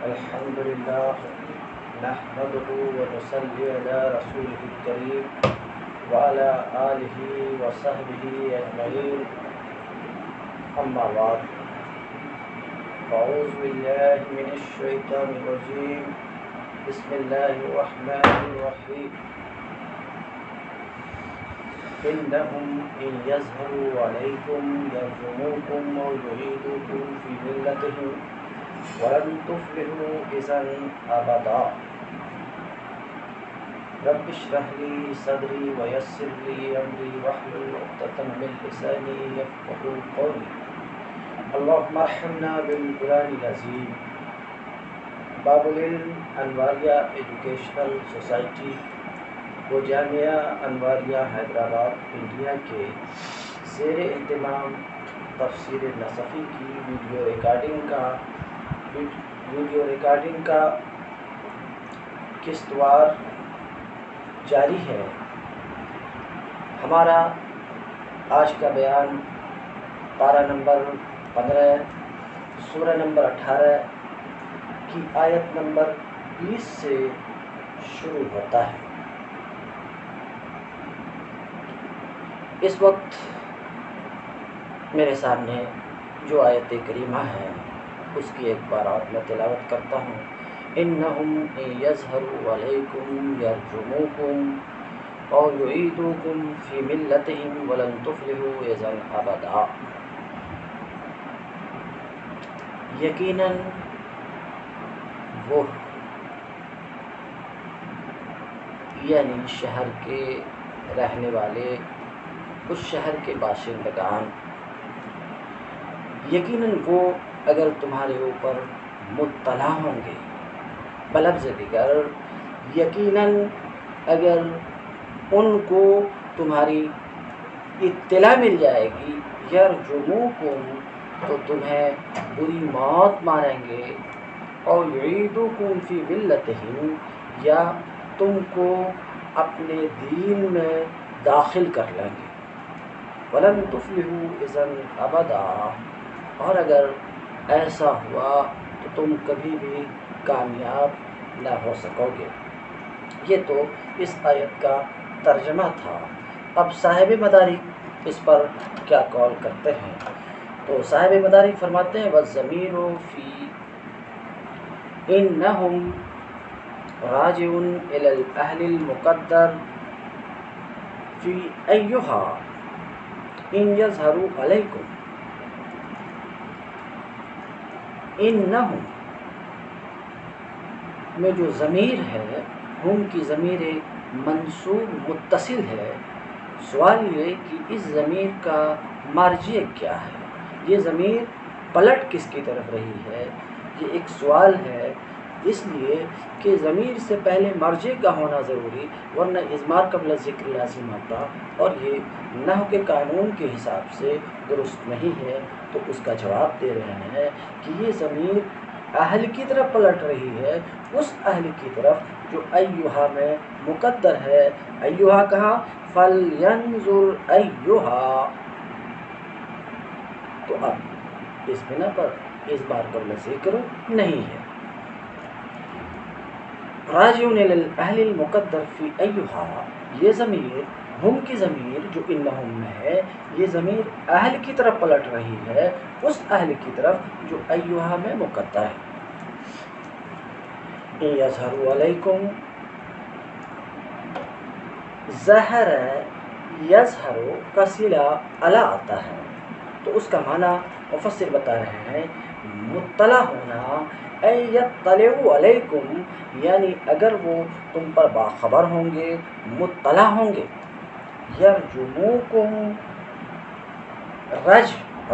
الحمد لله نحمده ونصلي على رسوله الكريم وعلى آله وصحبه أجمعين أما بعد أعوذ بالله من الشيطان الرجيم بسم الله الرحمن الرحيم إنهم إن يظهروا عليكم يرجموكم أو يعيدوكم في ملتهم ولن تفلحوا إذا أبدا رب اشرح لي صدري ويسر لي أمري واحلل عقدة من لساني يفقهوا قولي اللهم ارحمنا بالقرآن العظيم۔ باب العلم انواریہ ایجوکیشنل سوسائٹی و جامعہ انواریہ حیدرآباد انڈیا کے زیر اہتمام تفسیر نصفی کی ویڈیو ریکارڈنگ کا قسطوار جاری ہے۔ ہمارا آج کا بیان پارہ نمبر 15 سورہ نمبر 18 کی آیت نمبر 20 سے شروع ہوتا ہے۔ اس وقت میرے سامنے جو آیت کریمہ ہے اس کی ایک بار اور میں تلاوت کرتا ہوں۔ انہم ان یظہروا علیکم یرجموکم او یعیدوکم فی ملتہم ولن تفلحوا اذا ابدا۔ یقیناً وہ یعنی شہر کے رہنے والے، اس شہر کے باشندگان، یقیناً وہ اگر تمہارے اوپر مطلع ہوں گے، بلفظ دیگر یقیناً اگر ان کو تمہاری اطلاع مل جائے گی، یرجموکم تو تمہیں بری موت ماریں گے، اور یعیدوکم فی ملتہم یا تم کو اپنے دین میں داخل کر لیں گے، ولن تفلحوا اذا ابدا، اور اگر ایسا ہوا تو تم کبھی بھی کامیاب نہ ہو سکو گے۔ یہ تو اس آیت کا ترجمہ تھا۔ اب صاحب مدارک اس پر کیا قول کرتے ہیں؟ تو صاحب مدارک فرماتے ہیں والضمیر فی انہم راجع الی الاہل المقدر فی ایہا ان یظہروا علیکم۔ انہم میں جو ضمیر ہے، ہم کی ضمیر منصوب متصل ہے۔ سوال یہ کہ اس ضمیر کا مرجع کیا ہے، یہ ضمیر پلٹ کس کی طرف رہی ہے، یہ ایک سوال ہے، اس لیے کہ ضمیر سے پہلے مرجع کا ہونا ضروری، ورنہ اضمار قبل ذکر لازم آتا، اور یہ نحو کے قانون کے حساب سے درست نہیں ہے۔ تو اس کا جواب دے رہے ہیں کہ یہ ضمیر اہل کی طرف پلٹ رہی ہے، اس اہل کی طرف جو ایہا میں مقدر ہے۔ ایہا کہا فَلْيَنْظُرْ ایہا، تو اب اس بنا پر اس بار قبل ذکر نہیں ہے۔ راجع الی الاہل المقدر فی ایہا، یہ ضمیر ہم کی ضمیر جو انہم میں ہے، یہ ضمیر اہل کی طرف پلٹ رہی ہے، اس اہل کی طرف جو ایہا میں مقدر ہے۔ ان یظہروا علیکم، ظہر یظہر کا صلہ علی آتا ہے، تو اس کا معنی مفسر بتا رہے ہیں مطلع ہونا، اے یطلعوا علیکم، یعنی اگر وہ تم پر باخبر ہوں گے، مطلع ہوں گے۔ یرجموکم،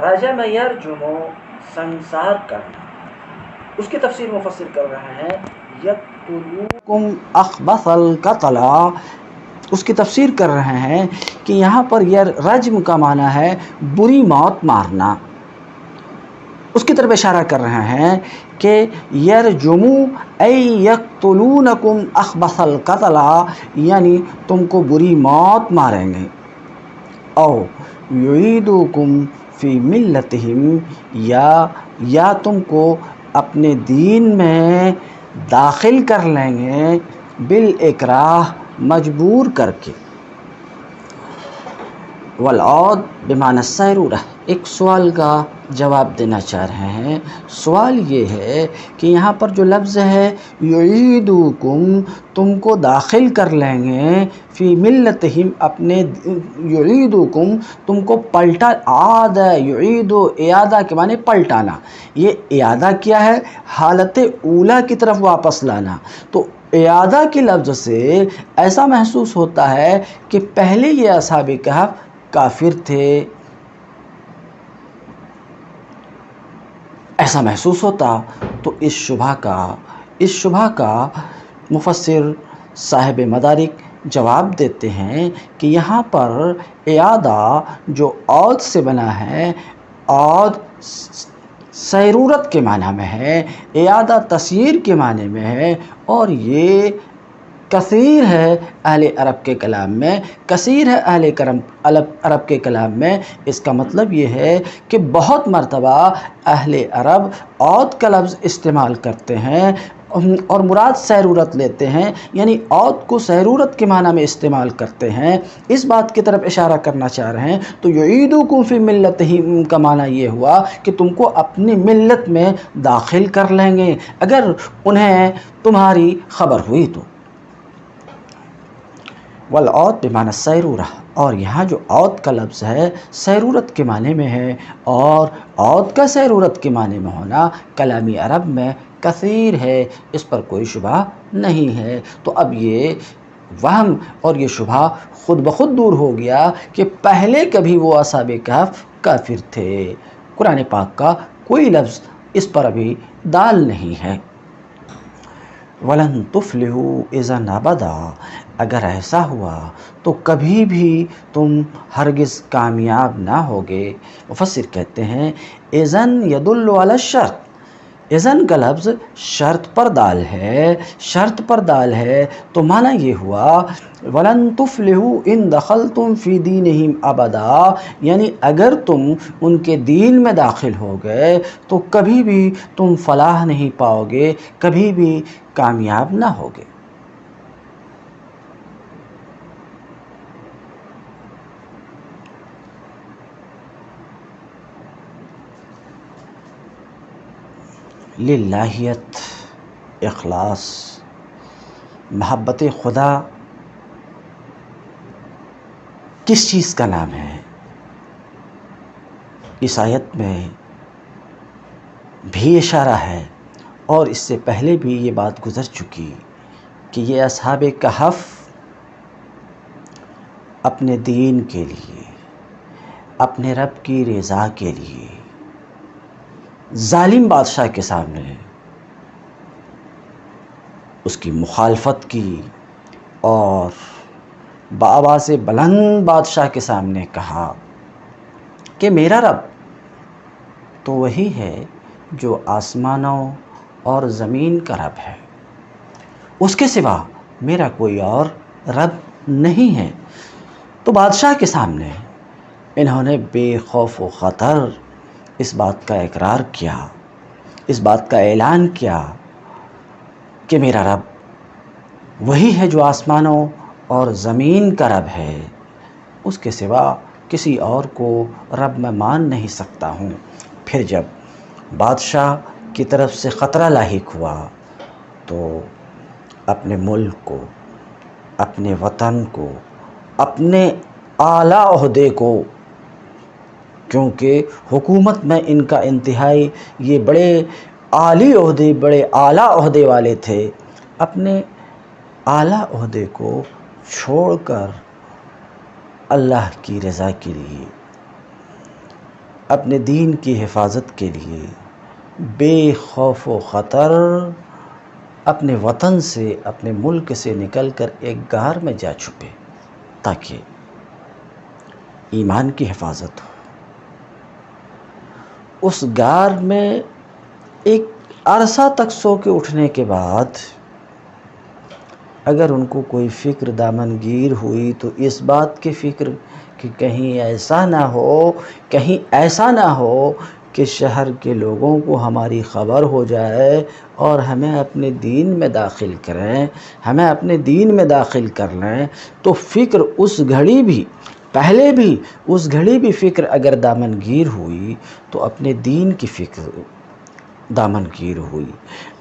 رجم یرجمو، سنسار کرنا، اس کی تفسیر مفسر کر رہے ہیں یقتلوکم اخبث القتل، اس کی تفسیر کر رہے ہیں کہ یہاں پر یہ رجم کا معنی ہے بری موت مارنا، اس کی طرف اشارہ کر رہے ہیں کہ یرجمو ای یقتلونکم اخبث القتل، یعنی تم کو بری موت ماریں گے، او یعیدوکم فی ملتہم، یا تم کو اپنے دین میں داخل کر لیں گے بالاکراہ، مجبور کر کے۔ والعود بمعنی السیرورہ۔ ایک سوال کا جواب دینا چاہ رہے ہیں۔ سوال یہ ہے کہ یہاں پر جو لفظ ہے یعیدوکم، تم کو داخل کر لیں گے فی ملتہم، اپنے یعیدوکم، تم کو پلٹا، عاد یعیدو، اعادہ کے معنی پلٹانا۔ یہ اعادہ کیا ہے؟ حالت اولیٰ کی طرف واپس لانا۔ تو اعادہ کے لفظ سے ایسا محسوس ہوتا ہے کہ پہلے یہ اصحاب کہف کافر تھے، ایسا محسوس ہوتا۔ تو اس شبہ کا مفسر صاحب مدارک جواب دیتے ہیں کہ یہاں پر اعادہ جو عود سے بنا ہے، عود سیرورت کے معنی میں ہے، اعادہ تسییر کے معنی میں ہے، اور یہ کثیر ہے اہل عرب کے کلام میں، کثیر ہے عرب کے کلام میں۔ اس کا مطلب یہ ہے کہ بہت مرتبہ اہل عرب عود کا لفظ استعمال کرتے ہیں اور مراد سیرورت لیتے ہیں، یعنی عود کو سیرورت کے معنی میں استعمال کرتے ہیں۔ اس بات کی طرف اشارہ کرنا چاہ رہے ہیں۔ تو یعیدوکم فی ملتہم کا معنی یہ ہوا کہ تم کو اپنی ملت میں داخل کر لیں گے اگر انہیں تمہاری خبر ہوئی تو۔ والعود بمعنی السیرورہ، اور یہاں جو عود کا لفظ ہے سیرورت کے معنی میں ہے، اور عود کا سیرورت کے معنی میں ہونا کلامی عرب میں کثیر ہے، اس پر کوئی شبہ نہیں ہے۔ تو اب یہ وہم اور یہ شبہ خود بخود دور ہو گیا کہ پہلے کبھی وہ اصحاب کہف کافر تھے۔ قرآن پاک کا کوئی لفظ اس پر ابھی دال نہیں ہے۔ وَلَن تُفْلِحُوا إِذًا أَبَدًا، اگر ایسا ہوا تو کبھی بھی تم ہرگز کامیاب نہ ہوگے۔ مفسر کہتے ہیں اذن يدل على الشرط، اذن کا لفظ شرط پر دال ہے، شرط پر دال ہے، تو معنی یہ ہوا وَلَن تُفْلِحُوا إِن دَخَلْتُمْ فِي دِينِهِمْ أَبَدًا، یعنی اگر تم ان کے دین میں داخل ہو گئے تو کبھی بھی تم فلاح نہیں پاؤ گے، کبھی بھی کامیاب نہ ہوگے۔ للہیت، اخلاص، محبت خدا کس چیز کا نام ہے؟ اس آیت میں بھی اشارہ ہے، اور اس سے پہلے بھی یہ بات گزر چکی کہ یہ اصحاب کہف اپنے دین کے لیے، اپنے رب کی رضا کے لیے ظالم بادشاہ کے سامنے اس کی مخالفت کی، اور بآواز بلند بادشاہ کے سامنے کہا کہ میرا رب تو وہی ہے جو آسمانوں اور زمین کا رب ہے، اس کے سوا میرا کوئی اور رب نہیں ہے۔ تو بادشاہ کے سامنے انہوں نے بے خوف و خطر اس بات کا اقرار کیا، اس بات کا اعلان کیا کہ میرا رب وہی ہے جو آسمانوں اور زمین کا رب ہے، اس کے سوا کسی اور کو رب میں مان نہیں سکتا ہوں۔ پھر جب بادشاہ کی طرف سے خطرہ لاحق ہوا تو اپنے ملک کو، اپنے وطن کو، اپنے اعلیٰ عہدے کو، کیونکہ حکومت میں ان کا انتہائی یہ بڑے عالی عہدے، بڑے اعلیٰ عہدے والے تھے، اپنے اعلیٰ عہدے کو چھوڑ کر اللہ کی رضا کے لیے، اپنے دین کی حفاظت کے لیے بے خوف و خطر اپنے وطن سے، اپنے ملک سے نکل کر ایک غار میں جا چھپے تاکہ ایمان کی حفاظت ہو۔ اس غار میں ایک عرصہ تک سو کے اٹھنے کے بعد اگر ان کو کوئی فکر دامنگیر ہوئی تو اس بات کی فکر کہ کہیں ایسا نہ ہو کہ شہر کے لوگوں کو ہماری خبر ہو جائے اور ہمیں اپنے دین میں داخل کریں، ہمیں اپنے دین میں داخل کر لیں، تو فکر اس گھڑی بھی، پہلے بھی اس گھڑی بھی فکر اگر دامنگیر ہوئی تو اپنے دین کی فکر دامنگیر ہوئی،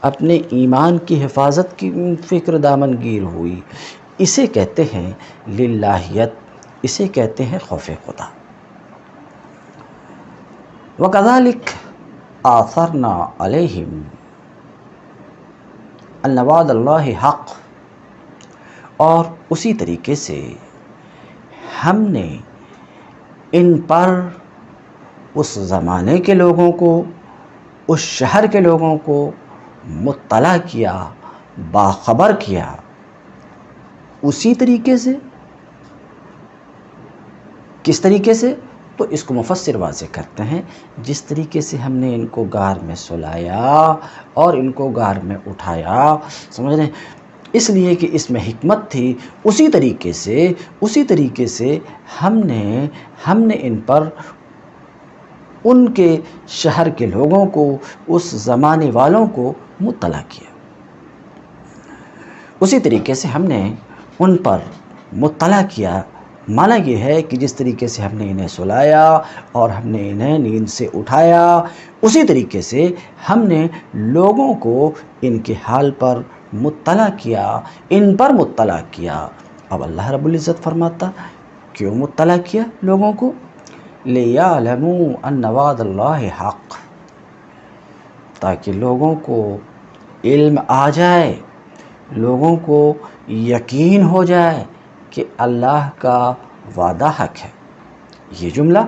اپنے ایمان کی حفاظت کی فکر دامنگیر ہوئی۔ اسے کہتے ہیں للہیت، اسے کہتے ہیں خوف خدا۔ وَكَذَلِكَ آثَرْنَا عَلَيْهِمْ أَنَّ وَعْدَ اللَّهِ حَقٌّ، اور اسی طریقے سے ہم نے ان پر اس زمانے کے لوگوں کو، اس شہر کے لوگوں کو مطلع کیا، باخبر کیا، اسی طریقے سے۔ کس طریقے سے؟ تو اس کو مفسر واضح کرتے ہیں، جس طریقے سے ہم نے ان کو غار میں سلایا اور ان کو غار میں اٹھایا، سمجھ رہے ہیں، اس لیے کہ اس میں حکمت تھی، اسی طریقے سے ہم نے ان پر، ان کے شہر کے لوگوں کو، اس زمانے والوں کو مطلع کیا۔ اسی طریقے سے ہم نے ان پر مطلع کیا، معنی یہ ہے کہ جس طریقے سے ہم نے انہیں سلایا اور ہم نے انہیں نیند سے اٹھایا، اسی طریقے سے ہم نے لوگوں کو ان کے حال پر مطلع کیا، ان پر مطلع کیا۔ اب اللہ رب العزت فرماتا کیوں مطلع کیا لوگوں کو؟ لِيَعْلَمُوا أَنَّ وَعْدَ اللَّهِ حَقٌّ، تاکہ لوگوں کو علم آ جائے، لوگوں کو یقین ہو جائے کہ اللہ کا وعدہ حق ہے۔ یہ جملہ،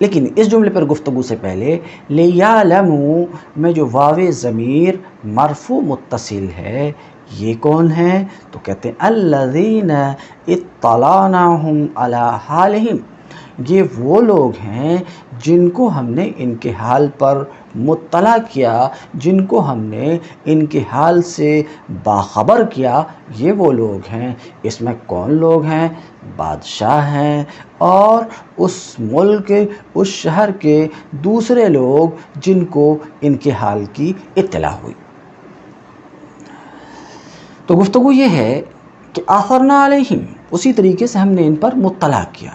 لیکن اس جملے پر گفتگو سے پہلے لِيَعْلَمُوا میں جو واو ضمیر مرفوع متصل ہے، یہ کون ہے؟ تو کہتے ہیں الذین اطلعناہم علی حالہم، یہ وہ لوگ ہیں جن کو ہم نے ان کے حال پر مطلع کیا، جن کو ہم نے ان کے حال سے باخبر کیا، یہ وہ لوگ ہیں۔ اس میں کون لوگ ہیں؟ بادشاہ ہیں اور اس ملک، اس شہر کے دوسرے لوگ جن کو ان کے حال کی اطلاع ہوئی۔ تو گفتگو یہ ہے کہ آثرنا علیہم، اسی طریقے سے ہم نے ان پر مطلع کیا،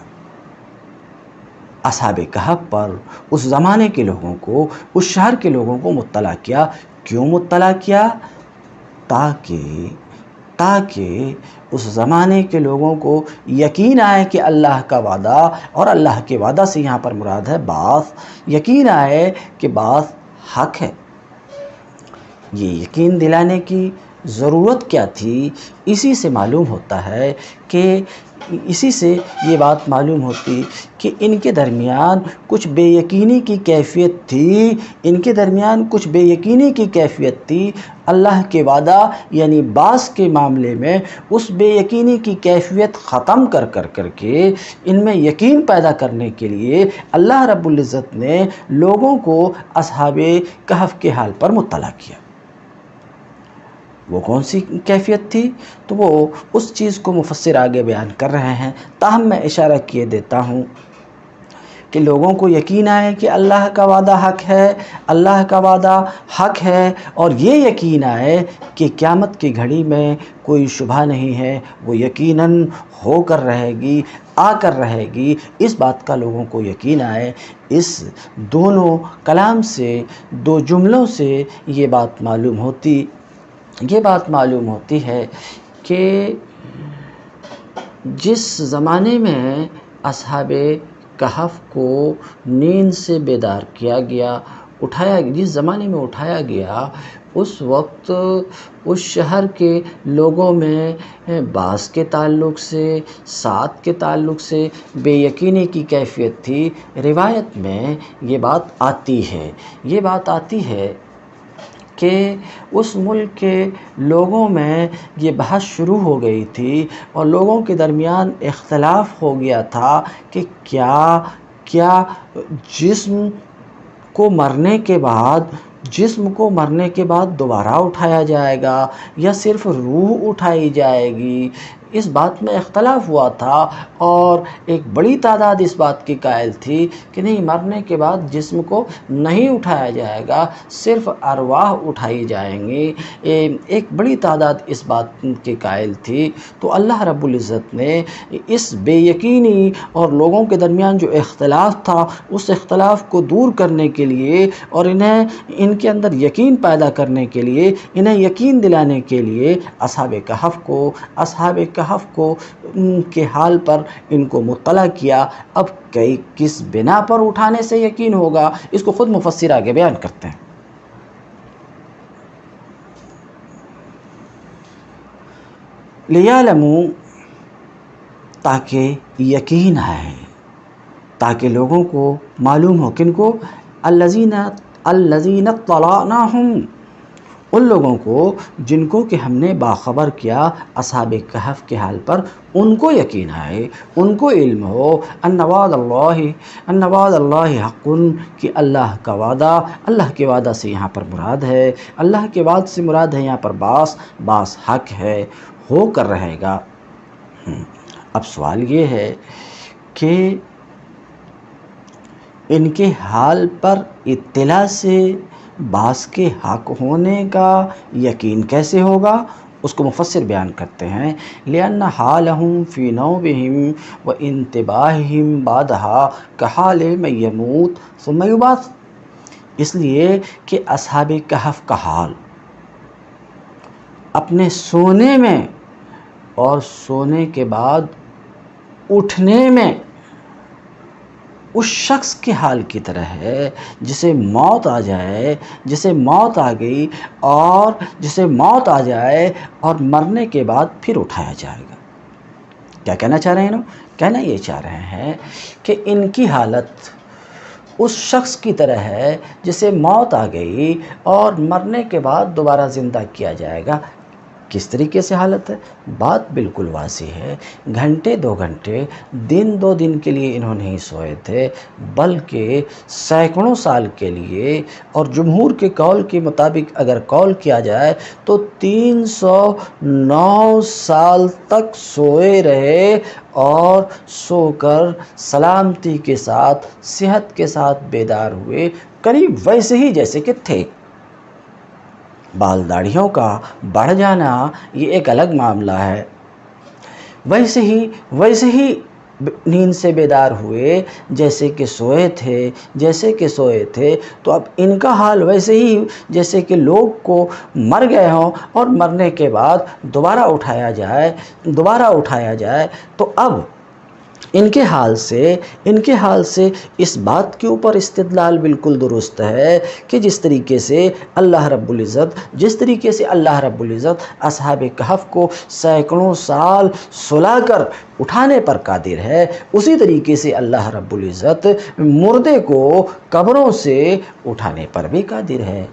اصحاب کہف پر، اس زمانے کے لوگوں کو، اس شہر کے لوگوں کو مطلع کیا۔ کیوں مطلع کیا؟ تاکہ اس زمانے کے لوگوں کو یقین آئے کہ اللہ کا وعدہ، اور اللہ کے وعدہ سے یہاں پر مراد ہے بعث، یقین آئے کہ بعث حق ہے۔ یہ یقین دلانے کی ضرورت کیا تھی؟ اسی سے معلوم ہوتا ہے کہ، اسی سے یہ بات معلوم ہوتی کہ ان کے درمیان کچھ بے یقینی کی کیفیت تھی، ان کے درمیان کچھ بے یقینی کی کیفیت تھی۔ اللہ کے وعدہ یعنی بعث کے معاملے میں اس بے یقینی کی کیفیت ختم کر کے ان میں یقین پیدا کرنے کے لیے اللہ رب العزت نے لوگوں کو اصحاب کہف کے حال پر مطلع کیا۔ وہ کون سی کیفیت تھی؟ تو وہ اس چیز کو مفسر آگے بیان کر رہے ہیں، تاہم میں اشارہ کیے دیتا ہوں کہ لوگوں کو یقین آئے کہ اللہ کا وعدہ حق ہے، اللہ کا وعدہ حق ہے، اور یہ یقین آئے کہ قیامت کی گھڑی میں کوئی شبہ نہیں ہے، وہ یقیناً ہو کر رہے گی، آ کر رہے گی، اس بات کا لوگوں کو یقین آئے۔ اس دونوں کلام سے، دو جملوں سے یہ بات معلوم ہوتی ہے کہ جس زمانے میں اصحاب کہف کو نیند سے بیدار کیا گیا، جس زمانے میں اٹھایا گیا، اس وقت اس شہر کے لوگوں میں بعث کے تعلق سے، ساتھ کے تعلق سے بے یقینی کی کیفیت تھی۔ روایت میں یہ بات آتی ہے کہ اس ملک کے لوگوں میں یہ بحث شروع ہو گئی تھی اور لوگوں کے درمیان اختلاف ہو گیا تھا کہ کیا جسم کو مرنے کے بعد دوبارہ اٹھایا جائے گا یا صرف روح اٹھائی جائے گی؟ اس بات میں اختلاف ہوا تھا اور ایک بڑی تعداد اس بات کی قائل تھی کہ نہیں، مرنے کے بعد جسم کو نہیں اٹھایا جائے گا، صرف ارواح اٹھائی جائیں گی، ایک بڑی تعداد اس بات کی قائل تھی۔ تو اللہ رب العزت نے اس بے یقینی اور لوگوں کے درمیان جو اختلاف تھا اس اختلاف کو دور کرنے کے لیے اور ان کے اندر یقین پیدا کرنے کے لیے، انہیں یقین دلانے کے لیے اصحاب کہف کو کے حال پر ان کو مطلع کیا۔ اب کس بنا پر اٹھانے سے یقین ہوگا، اس کو خود مفسر آگے بیان کرتے ہیں۔ لیعلموا، تاکہ یقین آئے، تاکہ لوگوں کو معلوم ہو، کن کو؟ الذین اطلعناہم، ان لوگوں کو جن کو کہ ہم نے باخبر کیا اصحاب کہف کے حال پر، ان کو یقین آئے، ان کو علم ہو ان وعد اللہ حق، کہ اللہ کا وعدہ، اللہ کے وعدہ سے یہاں پر مراد ہے، اللہ کے وعد سے مراد ہے یہاں پر باس حق ہے، ہو کر رہے گا۔ اب سوال یہ ہے کہ ان کے حال پر اطلاع سے باس کے حق ہونے کا یقین کیسے ہوگا؟ اس کو مفسر بیان کرتے ہیں، لِأَنَّ حَالَهُمْ فِي نَوْمِهِمْ وَإِنْتِبَاهِهِمْ بَعْدَهَا كَحَالِ مَن يَمُوتُ ثُمَّ يُبْعَثُ، اس لیے کہ اصحاب کہف کا حال اپنے سونے میں اور سونے کے بعد اٹھنے میں اس شخص کے حال کی طرح ہے جسے موت آ جائے، جسے موت آ گئی اور جسے موت آ جائے اور مرنے کے بعد پھر اٹھایا جائے گا۔ کیا کہنا چاہ رہے ہیں نا؟ کہنا یہ چاہ رہے ہیں کہ ان کی حالت اس شخص کی طرح ہے جسے موت آ گئی اور مرنے کے بعد دوبارہ زندہ کیا جائے گا۔ کس طریقے سے حالت ہے؟ بات بالکل واضح ہے۔ گھنٹے 2 گھنٹے، دن 2 دن کے لیے انہوں نے ہی سوئے تھے، بلکہ سینکڑوں سال کے لیے، اور جمہور کے قول کے مطابق اگر قول کیا جائے تو 309 سال تک سوئے رہے اور سو کر سلامتی کے ساتھ، صحت کے ساتھ بیدار ہوئے، قریب ویسے ہی جیسے کہ تھے۔ بال داڑھیوں کا بڑھ جانا یہ ایک الگ معاملہ ہے، ویسے ہی نیند سے بیدار ہوئے جیسے کہ سوئے تھے، تو اب ان کا حال ویسے ہی جیسے کہ لوگ کو مر گئے ہوں اور مرنے کے بعد دوبارہ اٹھایا جائے، تو اب ان کے حال سے اس بات کے اوپر استدلال بالکل درست ہے کہ جس طریقے سے اللہ رب العزت اصحاب کہف کو سینکڑوں سال سلا کر اٹھانے پر قادر ہے، اسی طریقے سے اللہ رب العزت مردے کو قبروں سے اٹھانے پر بھی قادر ہے۔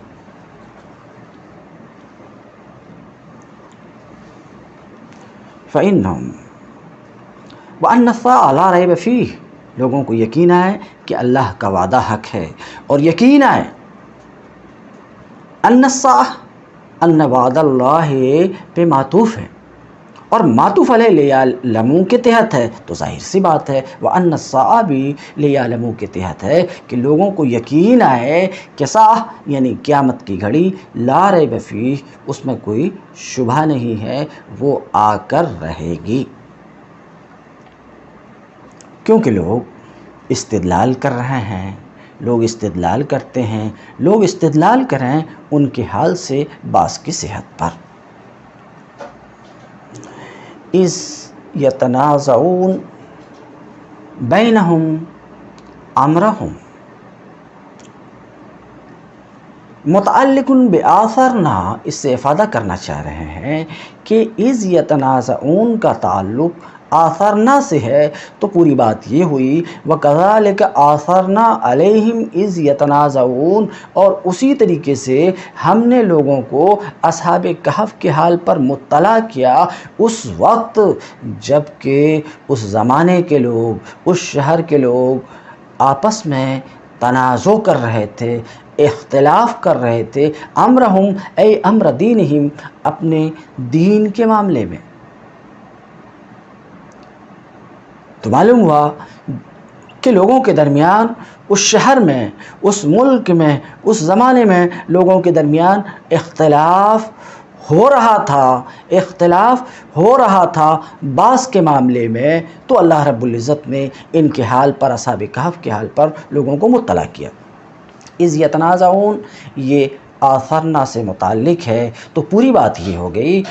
فَإِنَّهُمْ وَأَنَّ السَّاعَةَ لَا رَيْبَ فِيهِ، لوگوں کو یقین آئے کہ اللہ کا وعدہ حق ہے، اور یقین آئے أَنَّ السَّاعَةَ، أَنَّ وعد اللہ پہ معطوف ہے اور معطوف علیہ لیعلموا کے تحت ہے، تو ظاہر سی بات ہے وَأَنَّ السَّاعَةَ بھی لیعلموا کے تحت ہے کہ لوگوں کو یقین آئے کہ ساعہ یعنی قیامت کی گھڑی، لا ریب فیہ، اس میں کوئی شبہ نہیں ہے، وہ آ کر رہے گی۔ کیونکہ لوگ استدلال کر رہے ہیں، لوگ استدلال کرتے ہیں، لوگ استدلال کریں ان کے حال سے باس کی صحت پر۔ اِذْ یتنازعون بینہم امرہم، متعلق بآثرنا، اس سے افادہ کرنا چاہ رہے ہیں کہ اِذْ یتنازعون کا تعلق آثرنا سے ہے، تو پوری بات یہ ہوئی وَكَذَلِكَ آثَرْنَا عَلَيْهِمْ اِذْ يَتَنَازَعُونَ، اور اسی طریقے سے ہم نے لوگوں کو اصحاب کہف کے حال پر مطلع کیا اس وقت جب کہ اس زمانے کے لوگ، اس شہر کے لوگ آپس میں تنازع کر رہے تھے، اختلاف کر رہے تھے، امرہم اے امر دینہم، اپنے دین کے معاملے میں، تو معلوم ہوا کہ لوگوں کے درمیان اس شہر میں، اس ملک میں، اس زمانے میں لوگوں کے درمیان اختلاف ہو رہا تھا بعض کے معاملے میں. تو اللہ رب العزت نے ان کے حال پر، اصحاب کہف کے حال پر لوگوں کو مطلع کیا. اذ یتنازعون یہ آثرنا سے متعلق ہے، تو پوری بات یہ ہو گئی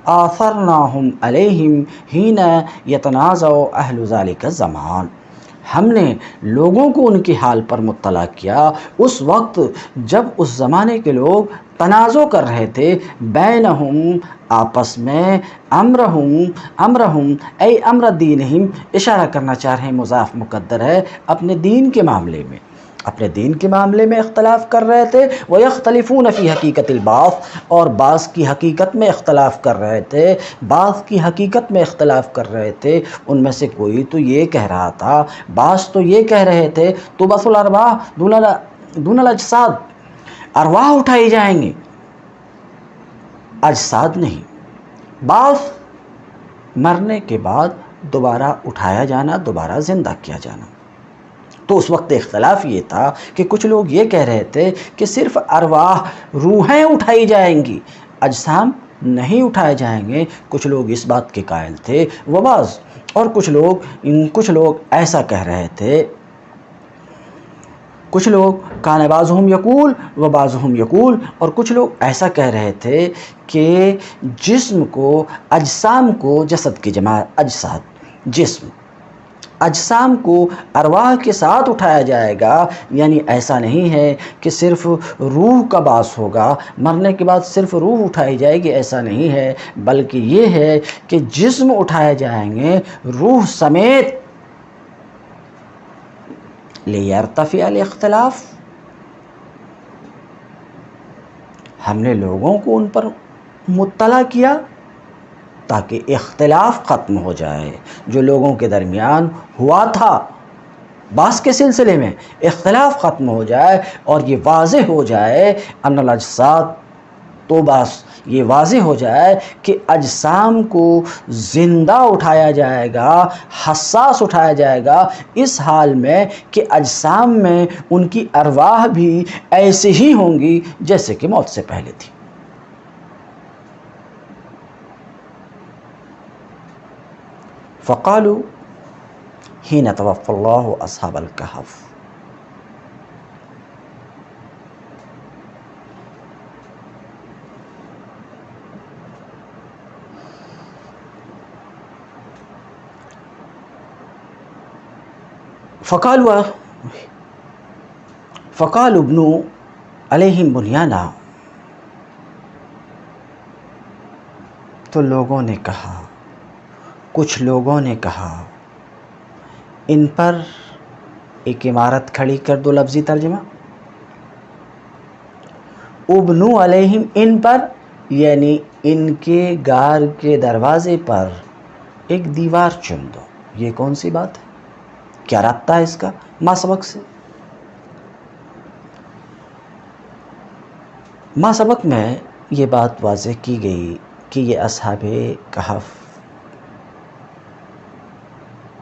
آثرناہم علیہم حین یتنازع اہل ذالک الزمان. ہم نے لوگوں کو ان کے حال پر مطلع کیا اس وقت جب اس زمانے کے لوگ تنازع کر رہے تھے بینہم آپس میں، امرہم ای امر دینہم اشارہ کرنا چاہ رہے ہیں، مضاف مقدر ہے، اپنے دین کے معاملے میں، اپنے دین کے معاملے میں اختلاف کر رہے تھے. وَيَخْتَلِفُونَ فِي حَقِيقَةِ الْبَعْثِ اور بعض کی حقیقت میں اختلاف کر رہے تھے، بعض کی حقیقت میں اختلاف کر رہے تھے. ان میں سے کوئی تو یہ کہہ رہا تھا، بعض تو یہ کہہ رہے تھے تُبْعَثُ الْأَرْوَاحُ دُونَ الْأَجْسَادِ، ارواح اٹھائی جائیں گے، اجساد نہیں. بعض مرنے کے بعد دوبارہ اٹھایا جانا، دوبارہ زندہ کیا جانا. تو اس وقت اختلاف یہ تھا کہ کچھ لوگ یہ کہہ رہے تھے کہ صرف ارواح، روحیں اٹھائی جائیں گی، اجسام نہیں اٹھائے جائیں گے. کچھ لوگ اس بات کے قائل تھے. وبعض اور کچھ لوگ ایسا کہہ رہے تھے، کچھ لوگ کان بعضهم یقول و بعضهم یقول اور کچھ لوگ ایسا کہہ رہے تھے کہ جسم کو، اجسام کو، جسد کی جمع اجساد، جسم، اجسام کو ارواح کے ساتھ اٹھایا جائے گا. یعنی ایسا نہیں ہے کہ صرف روح کا باعث ہوگا، مرنے کے بعد صرف روح اٹھائی جائے گی، ایسا نہیں ہے، بلکہ یہ ہے کہ جسم اٹھائے جائیں گے روح سمیت. لِيَرْتَفِعَ الاختلاف، ہم نے لوگوں کو ان پر مطلع کیا تاکہ اختلاف ختم ہو جائے جو لوگوں کے درمیان ہوا تھا. بعض کے سلسلے میں اختلاف ختم ہو جائے اور یہ واضح ہو جائے ان الاجساد، تو بس یہ واضح ہو جائے کہ اجسام کو زندہ اٹھایا جائے گا، حساس اٹھایا جائے گا، اس حال میں کہ اجسام میں ان کی ارواح بھی ایسے ہی ہوں گی جیسے کہ موت سے پہلے تھی. فقالوا حين توفى الله أصحاب الكهف، فقالوا ابنوا علیہم بنیانا، تو لوگوں نے کہا، کچھ لوگوں نے کہا ان پر ایک عمارت کھڑی کر دو. لفظی ترجمہ ابنو علیہم، ان پر یعنی ان کے غار کے دروازے پر ایک دیوار چن دو. یہ کون سی بات ہے؟ کیا رابطہ ہے اس کا ما سبق سے؟ ما سبق میں یہ بات واضح کی گئی کہ یہ اصحاب کہف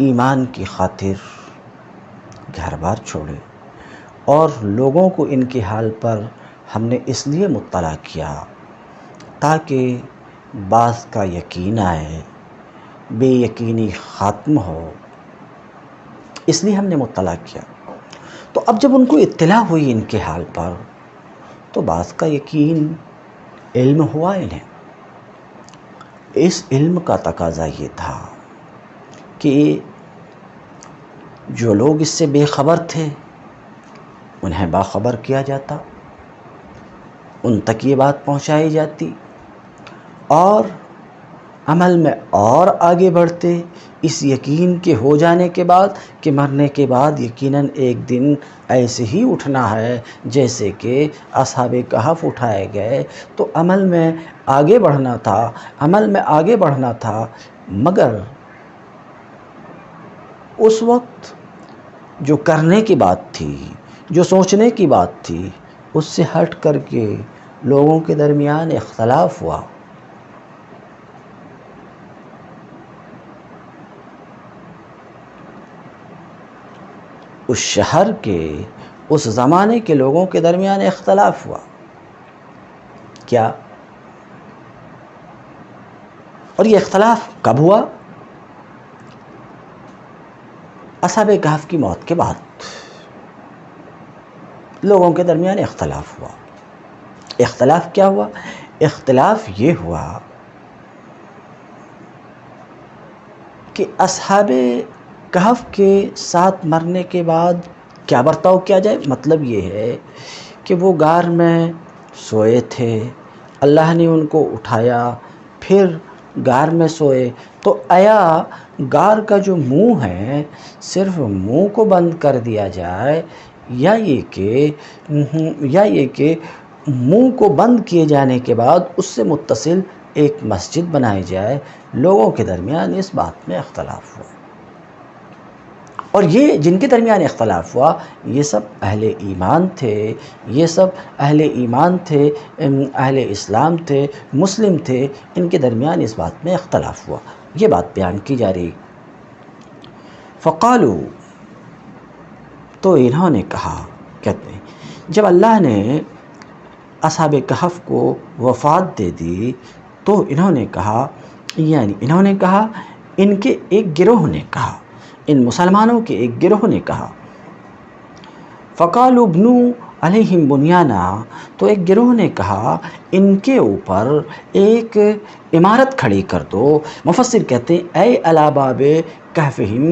ایمان کی خاطر گھر بار چھوڑے، اور لوگوں کو ان کے حال پر ہم نے اس لیے مطلع کیا تاکہ بعض کا یقین آئے، بے یقینی ختم ہو، اس لیے ہم نے مطلع کیا. تو اب جب ان کو اطلاع ہوئی ان کے حال پر تو بعض کا یقین، علم ہوا انہیں. اس علم کا تقاضا یہ تھا کہ جو لوگ اس سے بے خبر تھے انہیں باخبر کیا جاتا، ان تک یہ بات پہنچائی جاتی، اور عمل میں اور آگے بڑھتے اس یقین کے ہو جانے کے بعد کہ مرنے کے بعد یقیناً ایک دن ایسے ہی اٹھنا ہے جیسے کہ اصحاب کہف اٹھائے گئے. تو عمل میں آگے بڑھنا تھا، مگر اس وقت جو کرنے کی بات تھی، جو سوچنے کی بات تھی، اس سے ہٹ کر کے لوگوں کے درمیان اختلاف ہوا. اس شہر کے اس زمانے کے لوگوں کے درمیان اختلاف ہوا. کیا؟ اور یہ اختلاف کب ہوا؟ اصحاب کہف کی موت کے بعد لوگوں کے درمیان اختلاف ہوا. اختلاف کیا ہوا؟ اختلاف یہ ہوا کہ اصحاب کہف کے ساتھ مرنے کے بعد کیا برتاؤ کیا جائے. مطلب یہ ہے کہ وہ غار میں سوئے تھے، اللہ نے ان کو اٹھایا، پھر غار میں سوئے، تو آیا غار کا جو منہ ہے صرف منہ کو بند کر دیا جائے، یا یہ کہ منہ کو بند کیے جانے کے بعد اس سے متصل ایک مسجد بنائی جائے. لوگوں کے درمیان اس بات میں اختلاف ہوا، اور یہ جن کے درمیان اختلاف ہوا یہ سب اہل ایمان تھے، یہ سب اہل ایمان تھے، اہل اسلام تھے، مسلم تھے. ان کے درمیان اس بات میں اختلاف ہوا. یہ بات بیان کی جا رہی. فقالو، تو انہوں نے کہا، کہتے ہیں جب اللہ نے اصحاب کہف کو وفات دے دی تو انہوں نے کہا، ان کے ایک گروہ نے کہا، ان مسلمانوں کے ایک گروہ نے کہا، فقالوا ابنوا علیہم بنیانا، تو ایک گروہ نے کہا ان کے اوپر ایک عمارت کھڑی کر دو. مفسر کہتے ہیں اے علی باب کہفہم،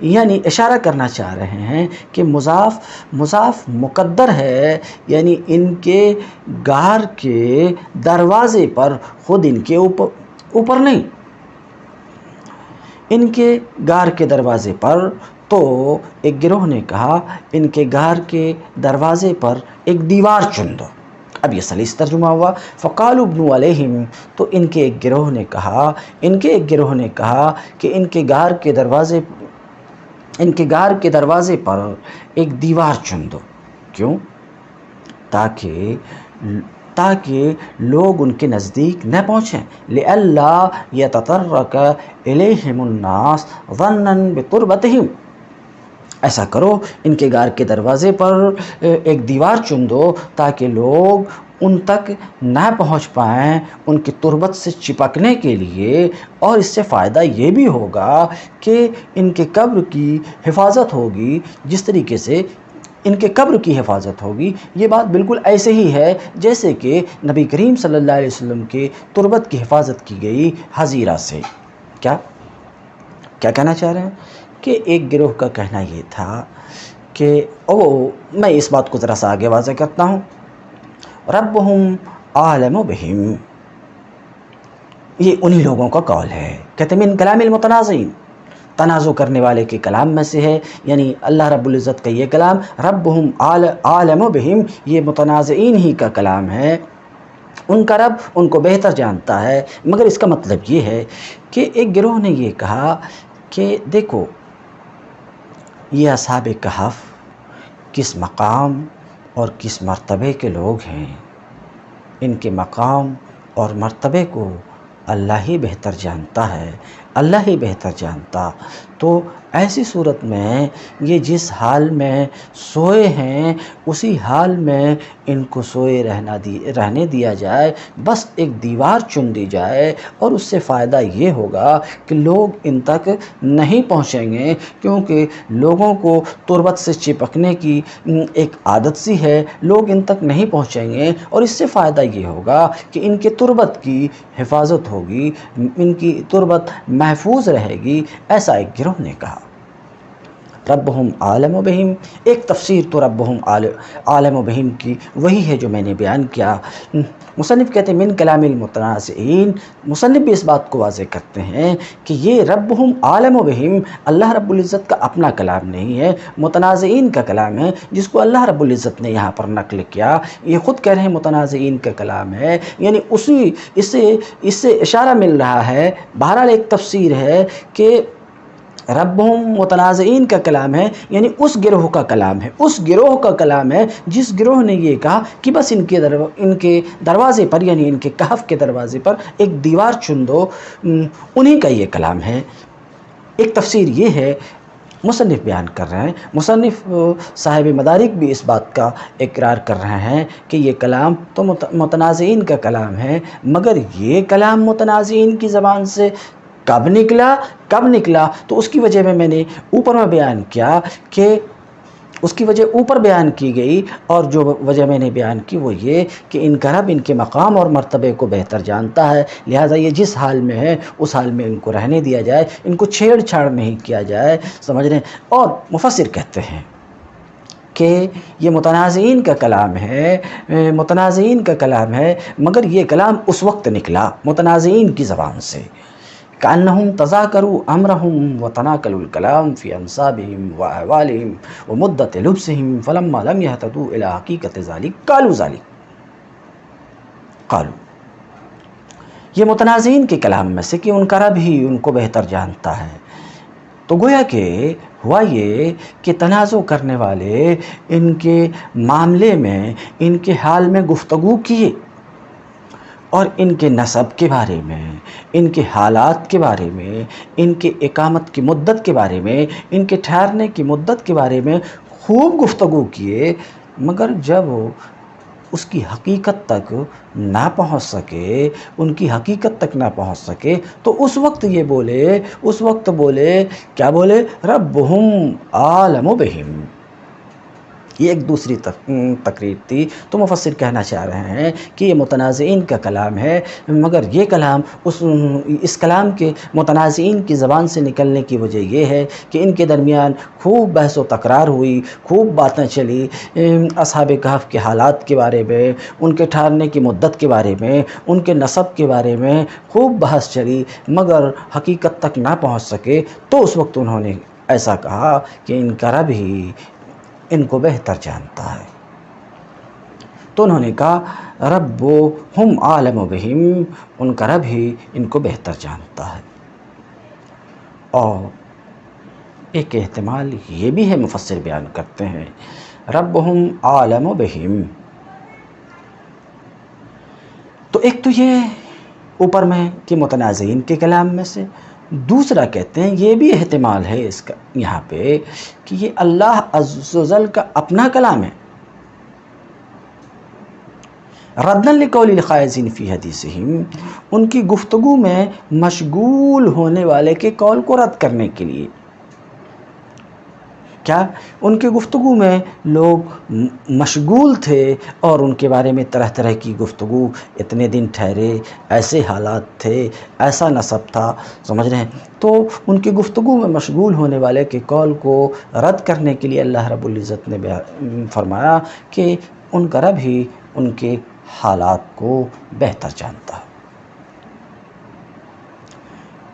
یعنی اشارہ کرنا چاہ رہے ہیں کہ مضاف مقدر ہے، یعنی ان کے غار کے دروازے پر، خود ان کے اوپر نہیں، ان کے غار کے دروازے پر. تو ایک گروہ نے کہا ان کے غار کے دروازے پر ایک دیوار چن دو. اب یہ سلیس ترجمہ ہوا. فقالوا ابنوا علیہم، تو ان کے ایک گروہ نے کہا کہ ان کے غار کے دروازے پر ایک دیوار چن دو. کیوں؟ تاکہ لوگ ان کے نزدیک نہ پہنچیں. لئلا یتطرق الیہم الناس ظنا بتربتہم، ایسا کرو ان کے غار کے دروازے پر ایک دیوار چن دو تاکہ لوگ ان تک نہ پہنچ پائیں ان کی تربت سے چپکنے کے لیے. اور اس سے فائدہ یہ بھی ہوگا کہ ان کے قبر کی حفاظت ہوگی، جس طریقے سے ان کے قبر کی حفاظت ہوگی. یہ بات بالکل ایسے ہی ہے جیسے کہ نبی کریم صلی اللہ علیہ وسلم کے تربت کی حفاظت کی گئی حزیرہ سے. کیا کہنا چاہ رہے ہیں کہ ایک گروہ کا کہنا یہ تھا کہ میں اس بات کو ذرا سا آگے واضح کرتا ہوں. ربہم اعلم بہم، یہ انہی لوگوں کا قول ہے. کہتے ہیں من کلام المتنازعین، تنازع کرنے والے کے کلام میں سے ہے، یعنی اللہ رب العزت کا یہ کلام ربہم اعلم بہم، یہ متنازعین ہی کا کلام ہے. ان کا رب ان کو بہتر جانتا ہے. مگر اس کا مطلب یہ ہے کہ ایک گروہ نے یہ کہا کہ دیکھو یہ اصحاب کہف کس مقام اور کس مرتبے کے لوگ ہیں، ان کے مقام اور مرتبے کو اللہ ہی بہتر جانتا ہے، اللہ ہی بہتر جانتا. تو ایسی صورت میں یہ جس حال میں سوئے ہیں اسی حال میں ان کو سوئے رہنے دیا جائے، بس ایک دیوار چن دی جائے. اور اس سے فائدہ یہ ہوگا کہ لوگ ان تک نہیں پہنچیں گے، کیونکہ لوگوں کو تربت سے چپکنے کی ایک عادت سی ہے، لوگ ان تک نہیں پہنچیں گے. اور اس سے فائدہ یہ ہوگا کہ ان کے تربت کی حفاظت ہوگی، ان کی تربت محفوظ رہے گی. ایسا ایک گروہ نے کہا. ربہم عالم بہم، ایک تفسیر تو ربہم عالم بہم کی وہی ہے جو میں نے بیان کیا. مصنف کہتے ہیں من کلام المتنازعین، مصنف بھی اس بات کو واضح کرتے ہیں کہ یہ ربہم عالم بہم اللہ رب العزت کا اپنا کلام نہیں ہے، متنازعین کا کلام ہے، جس کو اللہ رب العزت نے یہاں پر نقل کیا. یہ خود کہہ رہے ہیں متنازعین کا کلام ہے، یعنی اس سے اشارہ مل رہا ہے. بہرحال ایک تفسیر ہے کہ ربہم متنازعین کا کلام ہے، یعنی اس گروہ کا کلام ہے، جس گروہ نے یہ کہا کہ بس ان کے دروازے پر، یعنی ان کے کہف کے دروازے پر ایک دیوار چن دو. انہی کا یہ کلام ہے. ایک تفسیر یہ ہے. مصنف بیان کر رہے ہیں، مصنف صاحب مدارک بھی اس بات کا اقرار کر رہے ہیں کہ یہ کلام تو متنازعین کا کلام ہے، مگر یہ کلام متنازعین کی زبان سے کب نکلا تو اس کی وجہ میں نے اوپر میں بیان کیا کہ اس کی وجہ اوپر بیان کی گئی، اور جو وجہ میں نے بیان کی وہ یہ کہ ان کا رب ان کے مقام اور مرتبے کو بہتر جانتا ہے، لہٰذا یہ جس حال میں ہے اس حال میں ان کو رہنے دیا جائے، ان کو چھیڑ چھاڑ نہیں کیا جائے، سمجھ رہے ہیں۔ اور مفسر کہتے ہیں کہ یہ متنازعین کا کلام ہے، مگر یہ کلام اس وقت نکلا متنازعین کی زبان سے، كأنهم تذاكروا أمرهم وتناكلوا الكلام في أنسابهم وأحوالهم ومدة لبسهم فلما لم يهتدوا إلى حقيقة ذلك قالوا یہ متنازعین کے کلام میں سے کہ ان کا رب ہی ان کو بہتر جانتا ہے، تو گویا کہ ہوا یہ کہ تنازع کرنے والے ان کے معاملے میں ان کے حال میں گفتگو کیے، اور ان کے نسب کے بارے میں، ان کے حالات کے بارے میں، ان کے اقامت کی مدت کے بارے میں، ان کے ٹھہرنے کی مدت کے بارے میں خوب گفتگو کیے، مگر جب اس کی حقیقت تک نہ پہنچ سکے، ان کی حقیقت تک نہ پہنچ سکے، تو اس وقت بولے کیا بولے؟ ربہم عالم بہم۔ یہ ایک دوسری تقریر تھی، تو مفسر کہنا چاہ رہے ہیں کہ یہ متنازعین کا کلام ہے، مگر یہ کلام اس کلام کے متنازعین کی زبان سے نکلنے کی وجہ یہ ہے کہ ان کے درمیان خوب بحث و تکرار ہوئی، خوب باتیں چلی، اصحاب کہف کے حالات کے بارے میں، ان کے ٹھہرنے کی مدت کے بارے میں، ان کے نسب کے بارے میں خوب بحث چلی، مگر حقیقت تک نہ پہنچ سکے، تو اس وقت انہوں نے ایسا کہا کہ ان کا رب ہی ان کو بہتر جانتا ہے، تو انہوں نے کہا ربہم عالم بہم، ان کا رب ہی ان کو بہتر جانتا ہے۔ اور ایک احتمال یہ بھی ہے، مفسر بیان کرتے ہیں ربہم عالم بہم، تو ایک تو یہ اوپر میں کہ متنازعین کے کلام میں سے، دوسرا کہتے ہیں یہ بھی احتمال ہے اس کا یہاں پہ کہ یہ اللہ عز و جل کا اپنا کلام ہے، ردًا لقول الخائضین فی حدیثہم، ان کی گفتگو میں مشغول ہونے والے کے قول کو رد کرنے کے لیے۔ کیا ان کے گفتگو میں لوگ مشغول تھے اور ان کے بارے میں طرح طرح کی گفتگو، اتنے دن ٹھہرے، ایسے حالات تھے، ایسا نسب تھا، سمجھ رہے ہیں، تو ان کی گفتگو میں مشغول ہونے والے کے قول کو رد کرنے کے لیے اللہ رب العزت نے فرمایا کہ ان کا رب ہی ان کے حالات کو بہتر جانتا ہے۔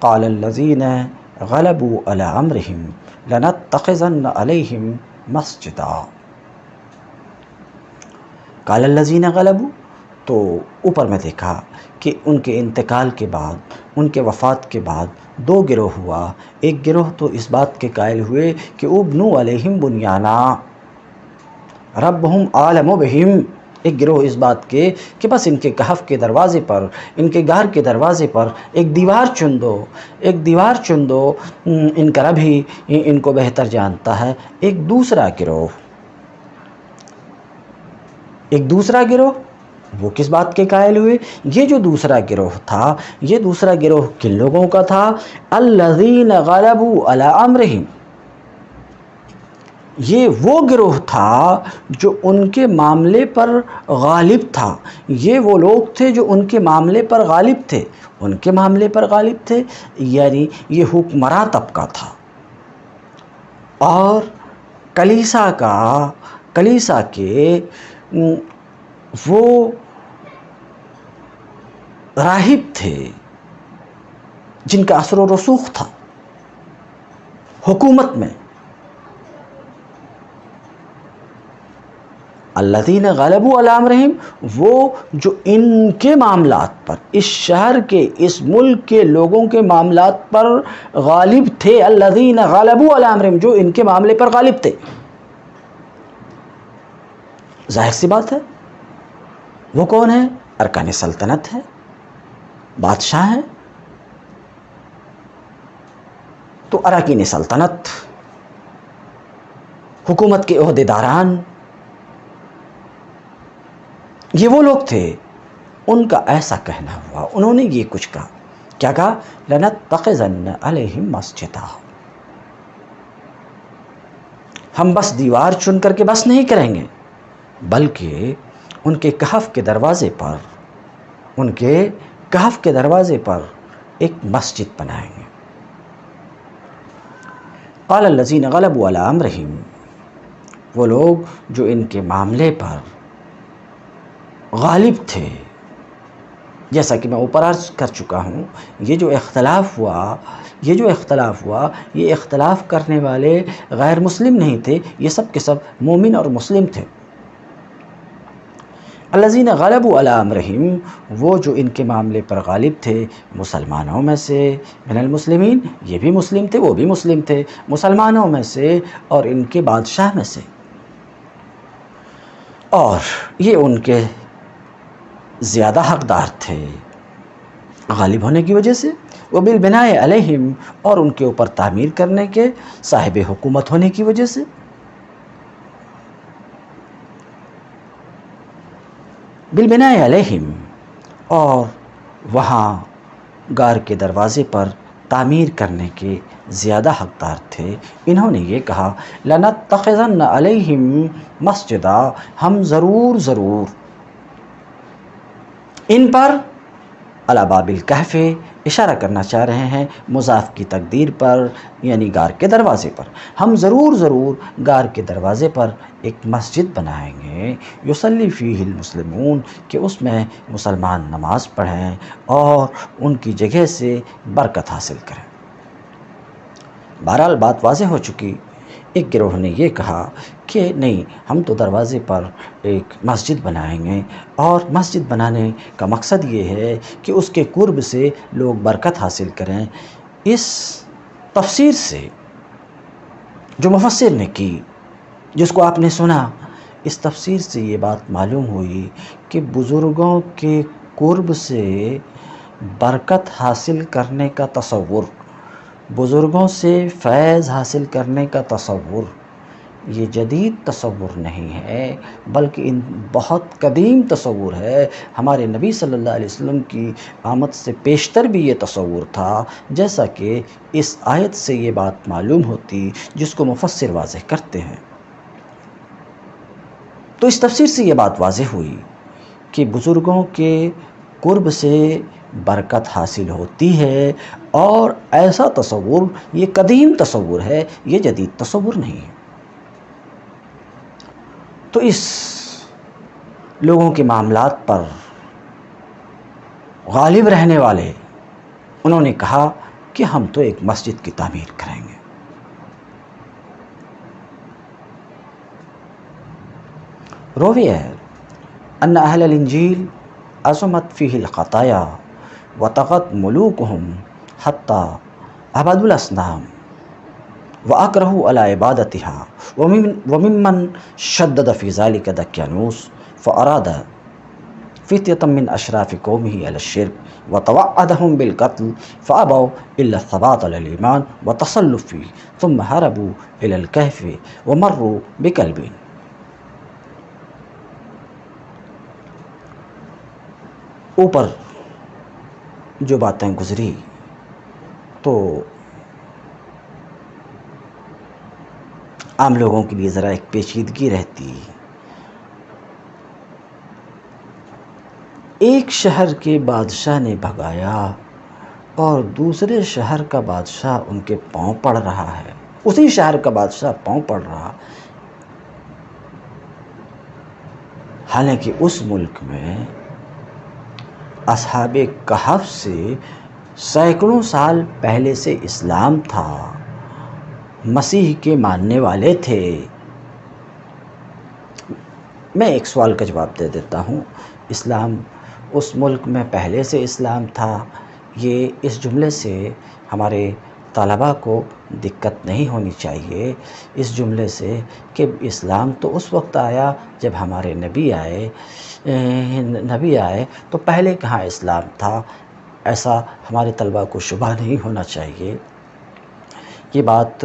قال الذین غلبوا علی امرہم لنتخذن علیہم مسجدا۔ قال الذین غلبوا، تو اوپر میں دیکھا کہ ان کے انتقال کے بعد، ان کے وفات کے بعد دو گروہ ہوا۔ ایک گروہ تو اس بات کے قائل ہوئے کہ ابنوا علیہم بنیانا ربہم عالم بہم، ایک گروہ اس بات کے کہ بس ان کے کہف کے دروازے پر، ان کے غار کے دروازے پر ایک دیوار چن دو، ان کا رب ہی ان کو بہتر جانتا ہے۔ ایک دوسرا گروہ وہ کس بات کے قائل ہوئے؟ یہ جو دوسرا گروہ تھا، یہ دوسرا گروہ کن لوگوں کا تھا؟ الذین غلبوا علی امرہم، یہ وہ گروہ تھا جو ان کے معاملے پر غالب تھا، یہ وہ لوگ تھے جو ان کے معاملے پر غالب تھے، یعنی یہ حکمراں طبقہ تھا، اور کلیسا کے وہ راہب تھے جن کا اثر و رسوخ تھا حکومت میں۔ الذین غلبوا علی امرہم، وہ جو ان کے معاملات پر، اس شہر کے، اس ملک کے لوگوں کے معاملات پر غالب تھے، الذین غلبوا علی امرہم، جو ان کے معاملے پر غالب تھے۔ ظاہر سی بات ہے، وہ کون ہے؟ ارکان سلطنت ہے، بادشاہ ہیں، تو اراکین سلطنت حکومت کے عہدیداران، یہ وہ لوگ تھے، ان کا ایسا کہنا ہوا، انہوں نے یہ کچھ کہا، کیا کہا؟ لَنَتَّخِذَنَّ عَلَيْهِمْ مَسْجِدًا، ہم بس دیوار چن کر کے بس نہیں کریں گے، بلکہ ان کے کہف کے دروازے پر ایک مسجد بنائیں گے۔ قال الذین غلبوا علی امرہم، وہ لوگ جو ان کے معاملے پر غالب تھے، جیسا کہ میں اوپر عرض کر چکا ہوں، یہ جو اختلاف ہوا، یہ اختلاف کرنے والے غیر مسلم نہیں تھے، یہ سب کے سب مومن اور مسلم تھے۔ الذین غلبوا علی امرہم، وہ جو ان کے معاملے پر غالب تھے مسلمانوں میں سے، من المسلمین، یہ بھی مسلم تھے، وہ بھی مسلم تھے، مسلمانوں میں سے اور ان کے بادشاہ میں سے، اور یہ ان کے زیادہ حقدار تھے غالب ہونے کی وجہ سے، وبالبناء علیہم، اور ان کے اوپر تعمیر کرنے کے صاحب حکومت ہونے کی وجہ سے، بالبناء علیہم، اور وہاں غار کے دروازے پر تعمیر کرنے کے زیادہ حقدار تھے۔ انہوں نے یہ کہا، لَنَتَّخِذَنَّ عَلَيْهِمْ مَسْجِدًا، ہم ضرور ان پر، علی باب الکہف، اشارہ کرنا چاہ رہے ہیں مضاف کی تقدیر پر، یعنی غار کے دروازے پر، ہم ضرور غار کے دروازے پر ایک مسجد بنائیں گے، یصلی فیہ المسلمون، کہ اس میں مسلمان نماز پڑھیں اور ان کی جگہ سے برکت حاصل کریں۔ بہرحال بات واضح ہو چکی، ایک گروہ نے یہ کہا کہ نہیں، ہم تو دروازے پر ایک مسجد بنائیں گے، اور مسجد بنانے کا مقصد یہ ہے کہ اس کے قرب سے لوگ برکت حاصل کریں۔ اس تفسیر سے جو مفسر نے کی، جس کو آپ نے سنا، اس تفسیر سے یہ بات معلوم ہوئی کہ بزرگوں کے قرب سے برکت حاصل کرنے کا تصور، بزرگوں سے فیض حاصل کرنے کا تصور، یہ جدید تصور نہیں ہے، بلکہ بہت قدیم تصور ہے۔ ہمارے نبی صلی اللہ علیہ وسلم کی آمد سے پیشتر بھی یہ تصور تھا، جیسا کہ اس آیت سے یہ بات معلوم ہوتی، جس کو مفسر واضح کرتے ہیں۔ تو اس تفسیر سے یہ بات واضح ہوئی کہ بزرگوں کے قرب سے برکت حاصل ہوتی ہے، اور ایسا تصور یہ قدیم تصور ہے، یہ جدید تصور نہیں ہے۔ تو اس لوگوں کے معاملات پر غالب رہنے والے، انہوں نے کہا کہ ہم تو ایک مسجد کی تعمیر کریں گے۔ روی ہے ان اہل الانجیل عظمت فیہ الخطایا وطغت ملوکہم حتی عبدوا الاصنام واکرہوا علی عبادتها، وممن شدد فی ذلک دقیانوس فاراد فتیۃ من اشراف قومہ علی الشرک وتوعدہم بالقتل فابوا الا الثبات علی الایمان وتصلوا فیہ ثم ہربوا الی الکہف ومروا بکلب۔ اوپر جو باتیں گزری تو عام لوگوں کے لیے ذرا ایک پیچیدگی رہتی، ایک شہر کے بادشاہ نے بھگایا اور دوسرے شہر کا بادشاہ ان کے پاؤں پڑ رہا ہے، اسی شہر کا بادشاہ پاؤں پڑ رہا، حالانکہ اس ملک میں اصحاب کہف سے سینکڑوں سال پہلے سے اسلام تھا، مسیح کے ماننے والے تھے۔ میں ایک سوال کا جواب دے دیتا ہوں، اسلام اس ملک میں پہلے سے اسلام تھا، یہ اس جملے سے ہمارے طلباء کو دقت نہیں ہونی چاہیے، اس جملے سے کہ اسلام تو اس وقت آیا جب ہمارے نبی آئے تو پہلے کہاں اسلام تھا، ایسا ہمارے طلباء کو شبہ نہیں ہونا چاہیے، یہ بات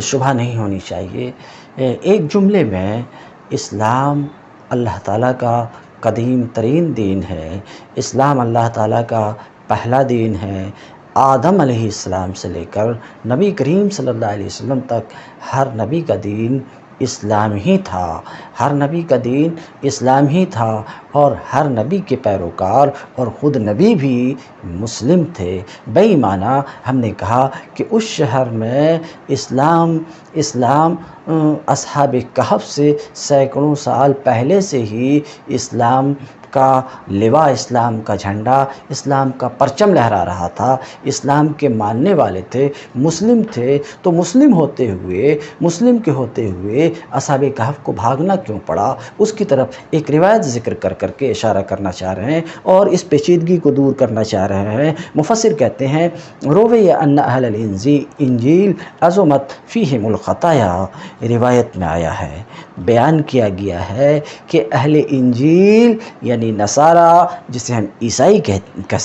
شبہ نہیں ہونی چاہیے۔ ایک جملے میں اسلام اللہ تعالیٰ کا قدیم ترین دین ہے، اسلام اللہ تعالیٰ کا پہلا دین ہے۔ آدم علیہ السلام سے لے کر نبی کریم صلی اللہ علیہ وسلم تک ہر نبی کا دین اسلام ہی تھا، ہر نبی کا دین اسلام ہی تھا، اور ہر نبی کے پیروکار اور خود نبی بھی مسلم تھے۔ بئی معنی ہم نے کہا کہ اس شہر میں اسلام اصحاب کہف سے سینکڑوں سال پہلے سے ہی اسلام کا لواء، اسلام کا جھنڈا، اسلام کا پرچم لہرا رہا تھا، اسلام کے ماننے والے تھے، مسلم تھے۔ تو مسلم کے ہوتے ہوئے اصحاب کہف کو بھاگنا کیوں پڑا؟ اس کی طرف ایک روایت ذکر کر کے اشارہ کرنا چاہ رہے ہیں اور اس پیچیدگی کو دور کرنا چاہ رہے ہیں۔ مفسر کہتے ہیں روی ان اہل الانجیل عظمت فیہم الخطایا، روایت میں آیا ہے، بیان کیا گیا ہے کہ اہل انجیل یعنی نصارہ، جسے ہم عیسائی کہہ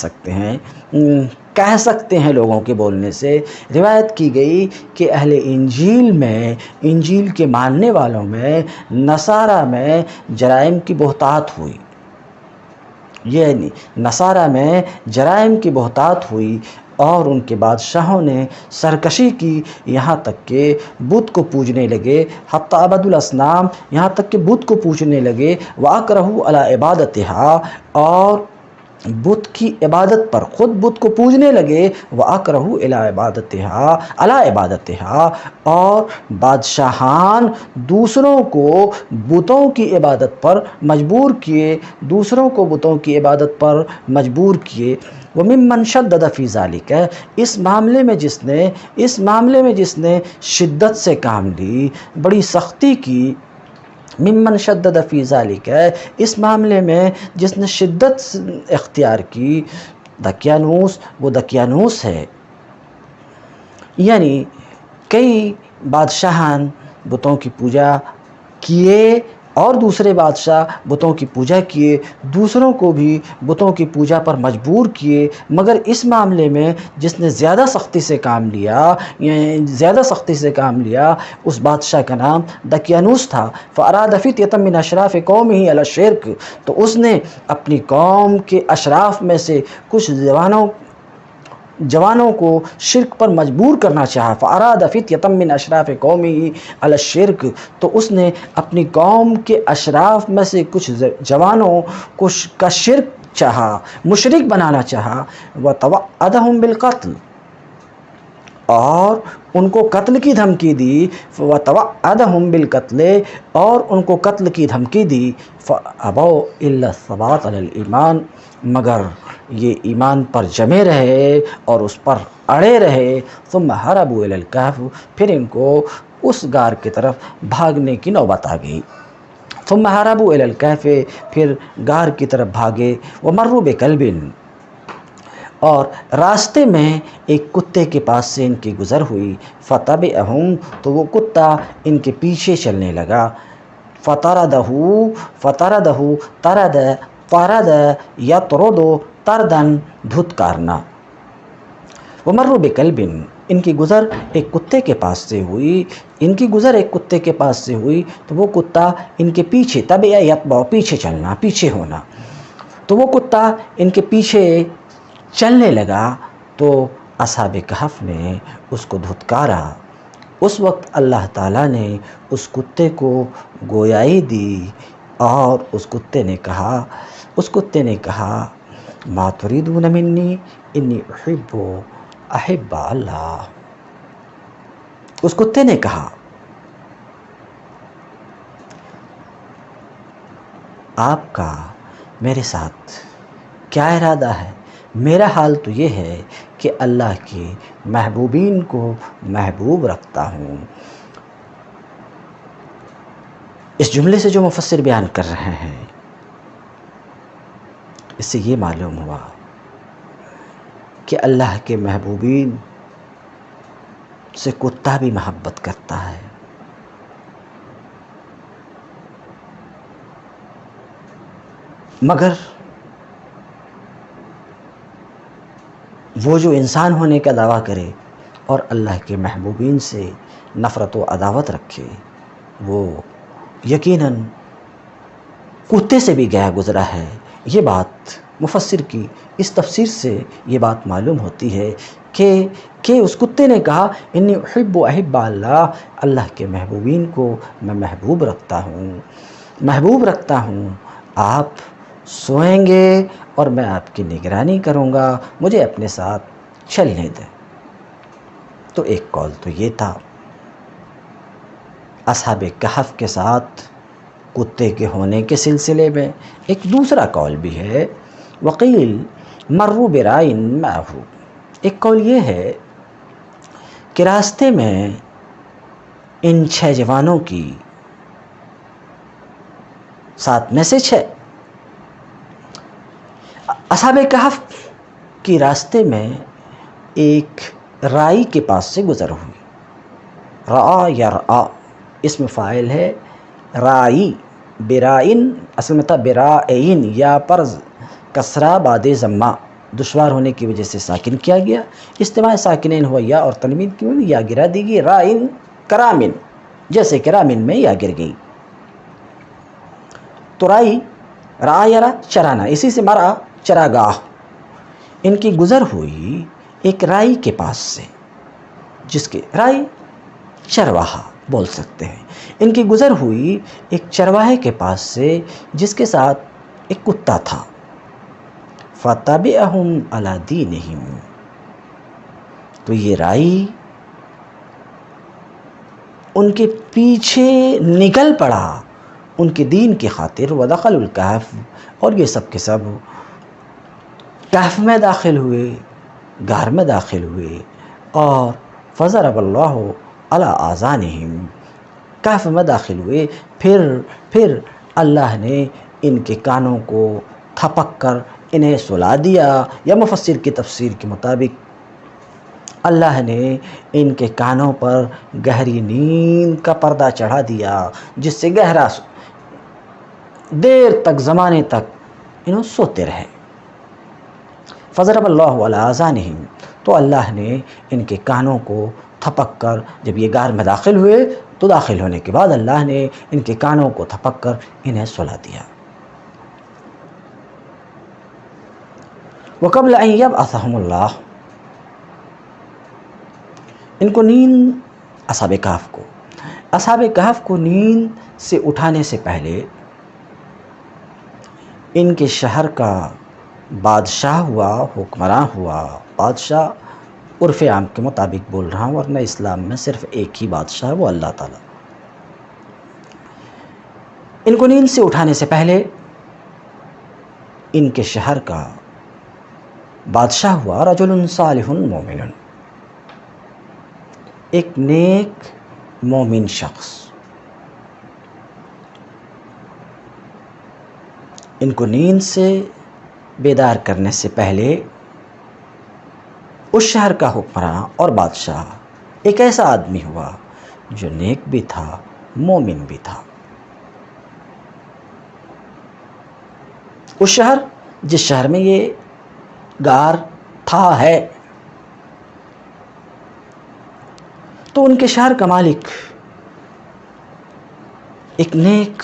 سکتے ہیں لوگوں کے بولنے سے، روایت کی گئی کہ اہل انجیل میں، انجیل کے ماننے والوں میں، نصارہ میں جرائم کی بہتات ہوئی، یعنی نصارہ میں جرائم کی بہتات ہوئی اور ان کے بادشاہوں نے سرکشی کی، یہاں تک کہ بت کو پوجنے لگے، حتی عبد الاسنام، یہاں تک کہ بت کو پوجنے لگے، وَأَكْرَهُ عَلَىٰ عِبَادَتِهَا، اور بت کی عبادت پر خود بت کو پوجنے لگے، وَأَكْرَهُ عَلَىٰ عِبَادَتِهَا، اور بادشاہان دوسروں کو بتوں کی عبادت پر مجبور کیے، دوسروں کو بتوں کی عبادت پر مجبور کیے۔ وَمِمَّنْ شَدَّدَ فِي ذَلِكَ، اس معاملے میں جس نے شدت سے کام لی، بڑی سختی کی، ممن شدد فی ذالک، اس معاملے میں جس نے شدت اختیار کی، دقیانوس، وہ دقیانوس ہے، یعنی کئی بادشاہان بتوں کی پوجا کیے اور دوسرے بادشاہ بتوں کی پوجا کیے، دوسروں کو بھی بتوں کی پوجا پر مجبور کیے، مگر اس معاملے میں جس نے زیادہ سختی سے کام لیا اس بادشاہ کا نام دقیانوس تھا۔ فَأَرَادَ فِتْيَةً مِّنْ أَشْرَافِ قَوْمِهِ عَلَى الشِّرْكِ، تو اس نے اپنی قوم کے اشراف میں سے کچھ جوانوں کو شرک پر مجبور کرنا چاہا۔ فَأَرَادَ فِتْيَةً مِّنْ أَشْرَافِ قَوْمِهِ عَلَى الشِّرْكِ، تو اس نے اپنی قوم کے اشراف میں سے کچھ جوانوں کا شرک چاہا، مشرک بنانا چاہا۔ وَتَوَعَّدَهُمْ بِالْقَتْلِ، اور ان کو قتل کی دھمکی دی۔ وَتَوَعَّدَهُمْ بِالْقَتْلِ، اور ان کو قتل کی دھمکی دی۔ فَأَبَوْا إِلَّا الثَّبَاتَ عَلَى الْإِيمَانِ، مگر یہ ایمان پر جمے رہے اور اس پر اڑے رہے۔ ثُمَّ هَرَبُوا إِلَى الْكَهْفِ، پھر ان کو اس غار کی طرف بھاگنے کی نوبت آ گئی۔ ثُمَّ هَرَبُوا إِلَى الْكَهْفِ، پھر غار کی طرف بھاگے۔ وَمَرُّوا بِكَلْبٍ، اور راستے میں ایک کتے کے پاس سے ان کی گزر ہوئی۔ فَتَبِعَهُمْ، تو وہ کتا ان کے پیچھے چلنے لگا۔ فَطَرَدَهُ طَرَدَ يَطْرُدُ طَرْدًا، دھتکارنا۔ وَمَرُّوا بِكَلْبٍ، ان کی گزر ایک کتے کے پاس سے ہوئی، تو وہ کتا ان کے پیچھے، تَبِعَ يَتْبَعُ، پیچھے چلنا، پیچھے ہونا، تو وہ کتا ان کے پیچھے چلنے لگا، تو اصحاب کہف نے اس کو دھتکارا۔ اس وقت اللہ تعالیٰ نے اس کتے کو گویائی دی اور اس کتے نے کہا ما تريدون منی انی احب اللہ۔ اس کتے نے کہا آپ کا میرے ساتھ کیا ارادہ ہے؟ میرا حال تو یہ ہے کہ اللہ کے محبوبین کو محبوب رکھتا ہوں۔ اس جملے سے جو مفسر بیان کر رہے ہیں، اس سے یہ معلوم ہوا کہ اللہ کے محبوبین سے کتا بھی محبت کرتا ہے۔ مگر وہ جو انسان ہونے کا دعویٰ کرے اور اللہ کے محبوبین سے نفرت و عداوت رکھے، وہ یقیناً کتے سے بھی گیا گزرا ہے۔ یہ بات مفسر کی اس تفسیر سے یہ بات معلوم ہوتی ہے کہ اس کتے نے کہا انی احب اللہ، اللہ کے محبوبین کو میں محبوب رکھتا ہوں، آپ سوئیں گے اور میں آپ کی نگرانی کروں گا، مجھے اپنے ساتھ چلنے دیں۔ تو ایک قول تو یہ تھا اصحاب کہف کے ساتھ کتے کے ہونے کے سلسلے میں۔ ایک دوسرا قول بھی ہے وقیل مروا برائن معہ، ایک قول یہ ہے کہ راستے میں ان 6 جوانوں کی 7 میں سے 6 اصحاب کہف کی راستے میں ایک رائی کے پاس سے گزر ہوئی۔ رعا یا رعا اسم فاعل ہے، رائی برائن اصل میں تھا برائین، یا پر کسرہ بعد ضمہ دشوار ہونے کی وجہ سے ساکن کیا گیا، اجتماع ساکنین ہوا یا اور تنوین کی وجہ یا گرا دی گئی، رائن کرامن جیسے کرامن میں یا گر گئی۔ تو رائی رعا یرا چرانا، اسی سے مرا چراگاہ، ان کی گزر ہوئی ایک رائی کے پاس سے، جس کے رائی چرواہا بول سکتے ہیں، ان کی گزر ہوئی ایک چرواہے کے پاس سے جس کے ساتھ ایک کتا تھا۔ فَتَبِعَهُمْ عَلَى دِينِهِمْ، تو یہ رائی ان کے پیچھے نکل پڑا ان کے دین کی خاطر۔ وَدَخَلُوا الْكَهْفَ، اور یہ سب کے سب کہف میں داخل ہوئے، غار میں داخل ہوئے، اور فَضَرَبَ اللَّهُ عَلَىٰ آذَانِهِمْ، کہف میں داخل ہوئے، پھر اللہ نے ان کے کانوں کو تھپک کر انہیں سلا دیا، یا مفسر کی تفسیر کے مطابق اللہ نے ان کے کانوں پر گہری نیند کا پردہ چڑھا دیا، جس سے گہرا دیر تک زمانے تک انہوں سوتے رہے۔ فضرب اللہ علی آذانہم، تو اللہ نے ان کے کانوں کو تھپک کر، جب یہ غار میں داخل ہوئے تو داخل ہونے کے بعد اللہ نے ان کے کانوں کو تھپک کر انہیں سلا دیا۔ وَقَبْلَ أَنْ يَبْعَثَهُمُ اللَّهُ، ان کو نیند اصحاب کہف کو نیند سے اٹھانے سے پہلے ان کے شہر کا بادشاہ ہوا، حکمراں ہوا۔ بادشاہ عرف عام کے مطابق بول رہا ہوں، ورنہ اسلام میں صرف ایک ہی بادشاہ ہے، وہ اللہ تعالیٰ۔ ان کو نیند سے اٹھانے سے پہلے ان کے شہر کا بادشاہ ہوا رجل صالح مومن، ایک نیک مومن شخص۔ ان کو نیند سے بیدار کرنے سے پہلے اس شہر کا حکمراں اور بادشاہ ایک ایسا آدمی ہوا جو نیک بھی تھا، مومن بھی تھا۔ اس شہر جس شہر میں یہ غار ہے، تو ان کے شہر کا مالک ایک نیک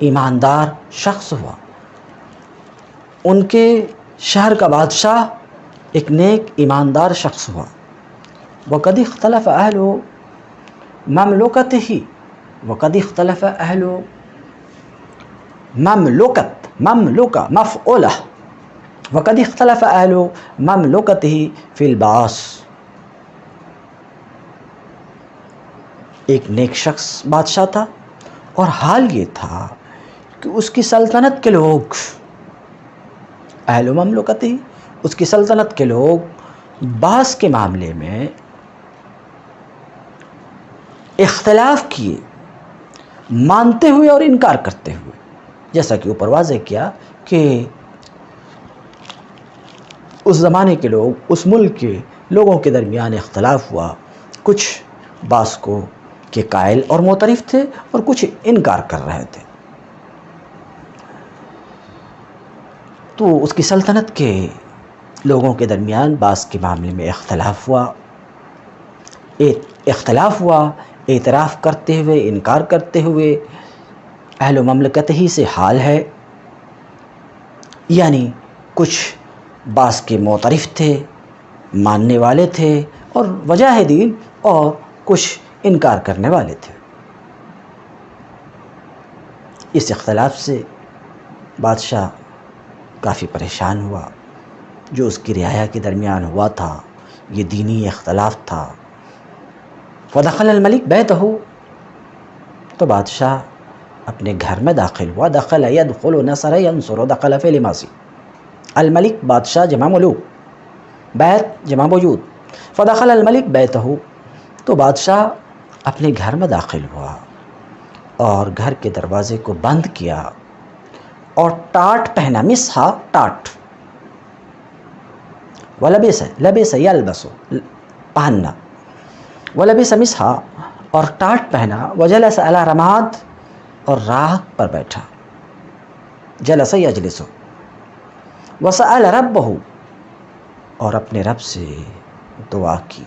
ایماندار شخص ہوا۔ ان کے شہر کا بادشاہ ایک نیک ایماندار شخص ہوا۔ وَقَدْ اخْتَلَفَ أَهْلُ مَمْلُكَتِهِ، وَقَدْ اخْتَلَفَ أَهْلُ مملوکہ مفعولہ، وَقَدْ اخْتَلَفَ أَهْلُ مَمْلُكَتِهِ فِي الْبَعْثِ، ایک نیک شخص بادشاہ تھا، اور حال یہ تھا کہ اس کی سلطنت کے لوگ، اہل مملکتی، اس کی سلطنت کے لوگ بعث کے معاملے میں اختلاف کیے، مانتے ہوئے اور انکار کرتے ہوئے، جیسا کہ اوپر واضح کیا کہ اس زمانے کے لوگ، اس ملک کے لوگوں کے درمیان اختلاف ہوا، کچھ بعث کو کے قائل اور معترف تھے اور کچھ انکار کر رہے تھے۔ تو اس کی سلطنت کے لوگوں کے درمیان بعث کے معاملے میں اختلاف ہوا، اعتراف کرتے ہوئے، انکار کرتے ہوئے اہل و مملکت ہی سے حال ہے، یعنی کچھ بعض کے معترف تھے، ماننے والے تھے اور وجاہ دین، اور کچھ انکار کرنے والے تھے۔ اس اختلاف سے بادشاہ کافی پریشان ہوا۔ جو اس کی رعایا کے درمیان ہوا تھا یہ دینی اختلاف تھا۔ فدخل الملک بیتہ، تو بادشاہ اپنے گھر میں داخل ہوا۔ دخل یدخل، نصر ینصر، دخل فعل ماضی، الملک بادشاہ جمع ملوک، بیت جمع وجود۔ فدخل الملک بیتہ، تو بادشاہ اپنے گھر میں داخل ہوا اور گھر کے دروازے کو بند کیا اور ٹاٹ پہنا، مسحا ٹاٹ، ولبس، لبس یلبس پہننا، ولبس مسحا اور ٹاٹ پہنا، وجلس علی رماد اور راکھ پر بیٹھا، جلس یجلس، وسأل ربہ اور اپنے رب سے دعا کی۔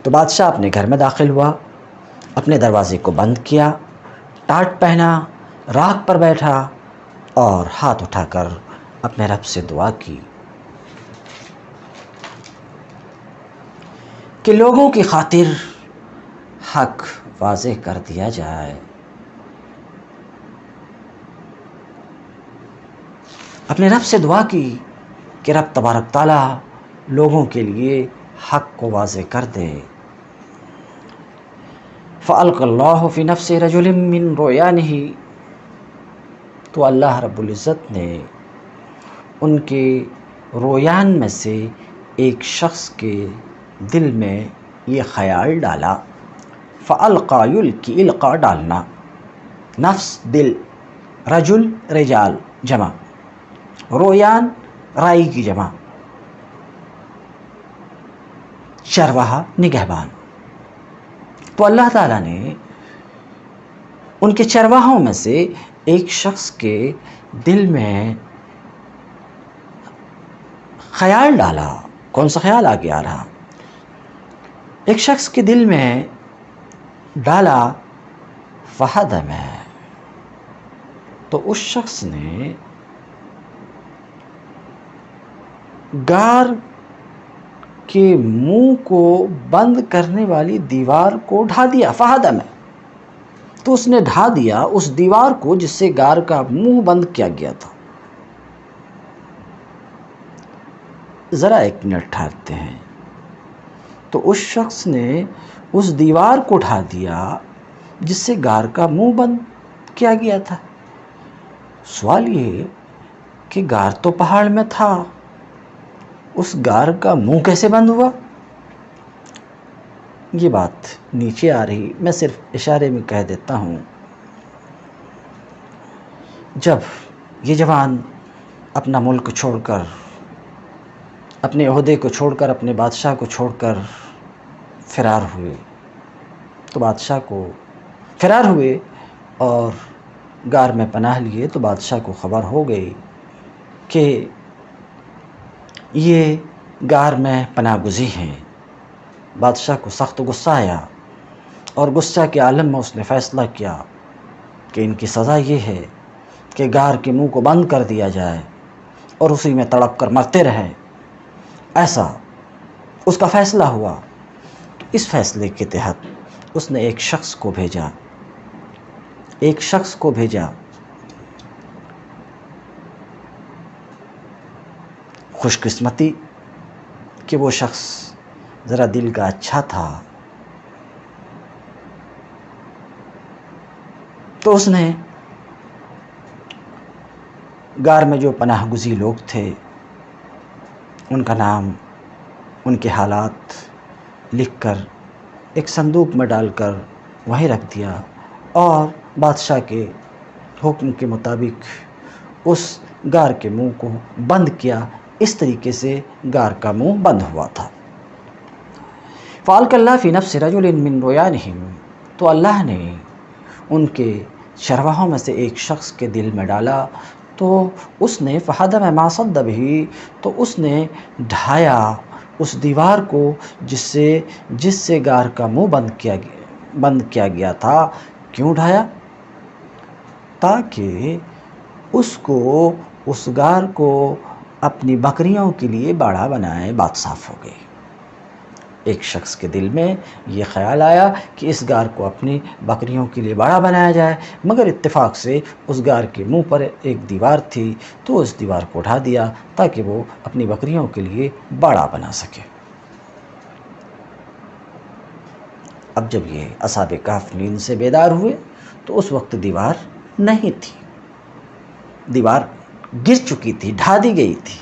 تو بادشاہ اپنے گھر میں داخل ہوا، اپنے دروازے کو بند کیا، ٹاٹ پہنا، راکھ پر بیٹھا اور ہاتھ اٹھا کر اپنے رب سے دعا کی کہ لوگوں کی خاطر حق واضح کر دیا جائے۔ اپنے رب سے دعا کی کہ رب تبارک تعالیٰ لوگوں کے لیے حق کو واضح کر دے۔ فَأَلْقَى اللَّهُ فِي نَفْسِ رَجُلٍ مِّن رُؤْيَانِهِ، تو اللہ رب العزت نے ان کے رویان میں سے ایک شخص کے دل میں یہ خیال ڈالا۔ فَأَلْقَى يُلْقِي، القا ڈالنا، نفس دل، رجل رجال جمع، رویان رائی کی جمع، چرواہا نگہبان۔ تو اللہ تعالیٰ نے ان کے چرواہوں میں سے ایک شخص کے دل میں خیال ڈالا۔ کون سا خیال آگے آ رہا؟ ایک شخص کے دل میں ڈالا، فہدم، تو اس شخص نے غار کے منہ کو بند کرنے والی دیوار کو ڈھا دیا۔ فہدم، تو اس نے ڈھا دیا اس دیوار کو جس سے غار کا منہ بند کیا گیا تھا۔ ذرا ایک منٹ ٹھہرتے ہیں۔ تو اس شخص نے اس دیوار کو ڈھا دیا جس سے غار کا منہ بند کیا گیا تھا۔ سوال یہ کہ غار تو پہاڑ میں تھا، اس غار کا منہ کیسے بند ہوا؟ یہ بات نیچے آ رہی، میں صرف اشارے میں کہہ دیتا ہوں۔ جب یہ جوان اپنا ملک چھوڑ کر، اپنے عہدے کو چھوڑ کر، اپنے بادشاہ کو چھوڑ کر فرار ہوئے، تو بادشاہ کو فرار ہوئے اور غار میں پناہ لیے، تو بادشاہ کو خبر ہو گئی کہ یہ غار میں پناہ گزین ہیں۔ بادشاہ کو سخت غصہ آیا اور غصہ کے عالم میں اس نے فیصلہ کیا کہ ان کی سزا یہ ہے کہ غار کے منہ کو بند کر دیا جائے اور اسی میں تڑپ کر مرتے رہیں۔ ایسا اس کا فیصلہ ہوا۔ اس فیصلے کے تحت اس نے ایک شخص کو بھیجا، خوش قسمتی کہ وہ شخص ذرا دل کا اچھا تھا، تو اس نے غار میں جو پناہ گزین لوگ تھے ان کا نام، ان کے حالات لکھ کر ایک صندوق میں ڈال کر وہیں رکھ دیا اور بادشاہ کے حکم کے مطابق اس غار کے منہ کو بند کیا۔ اس طریقے سے غار کا منہ بند ہوا تھا۔ فَأَلْقَى اللَّهُ فِي نَفْسِ رَجُلٍ مِّن رُؤْيَانِهِمْ، تو اللہ نے ان کے چرواہوں میں سے ایک شخص کے دل میں ڈالا، تو اس نے فَحَدَمَ مَا صَدَّ بِهِ، تو اس نے ڈھایا اس دیوار کو جس سے غار کا منہ بند کیا گیا تھا کیوں ڈھایا؟ تاکہ اس غار کو اپنی بکریوں کے لیے باڑا بنائے۔ بات صاف ہو گئی۔ ایک شخص کے دل میں یہ خیال آیا کہ اس غار کو اپنی بکریوں کے لیے باڑا بنایا جائے، مگر اتفاق سے اس غار کے منہ پر ایک دیوار تھی تو اس دیوار کو ڈھا دیا تاکہ وہ اپنی بکریوں کے لیے باڑا بنا سکے۔ اب جب یہ اصحاب کہف نیند سے بیدار ہوئے تو اس وقت دیوار نہیں تھی، دیوار گر چکی تھی، ڈھا دی گئی تھی،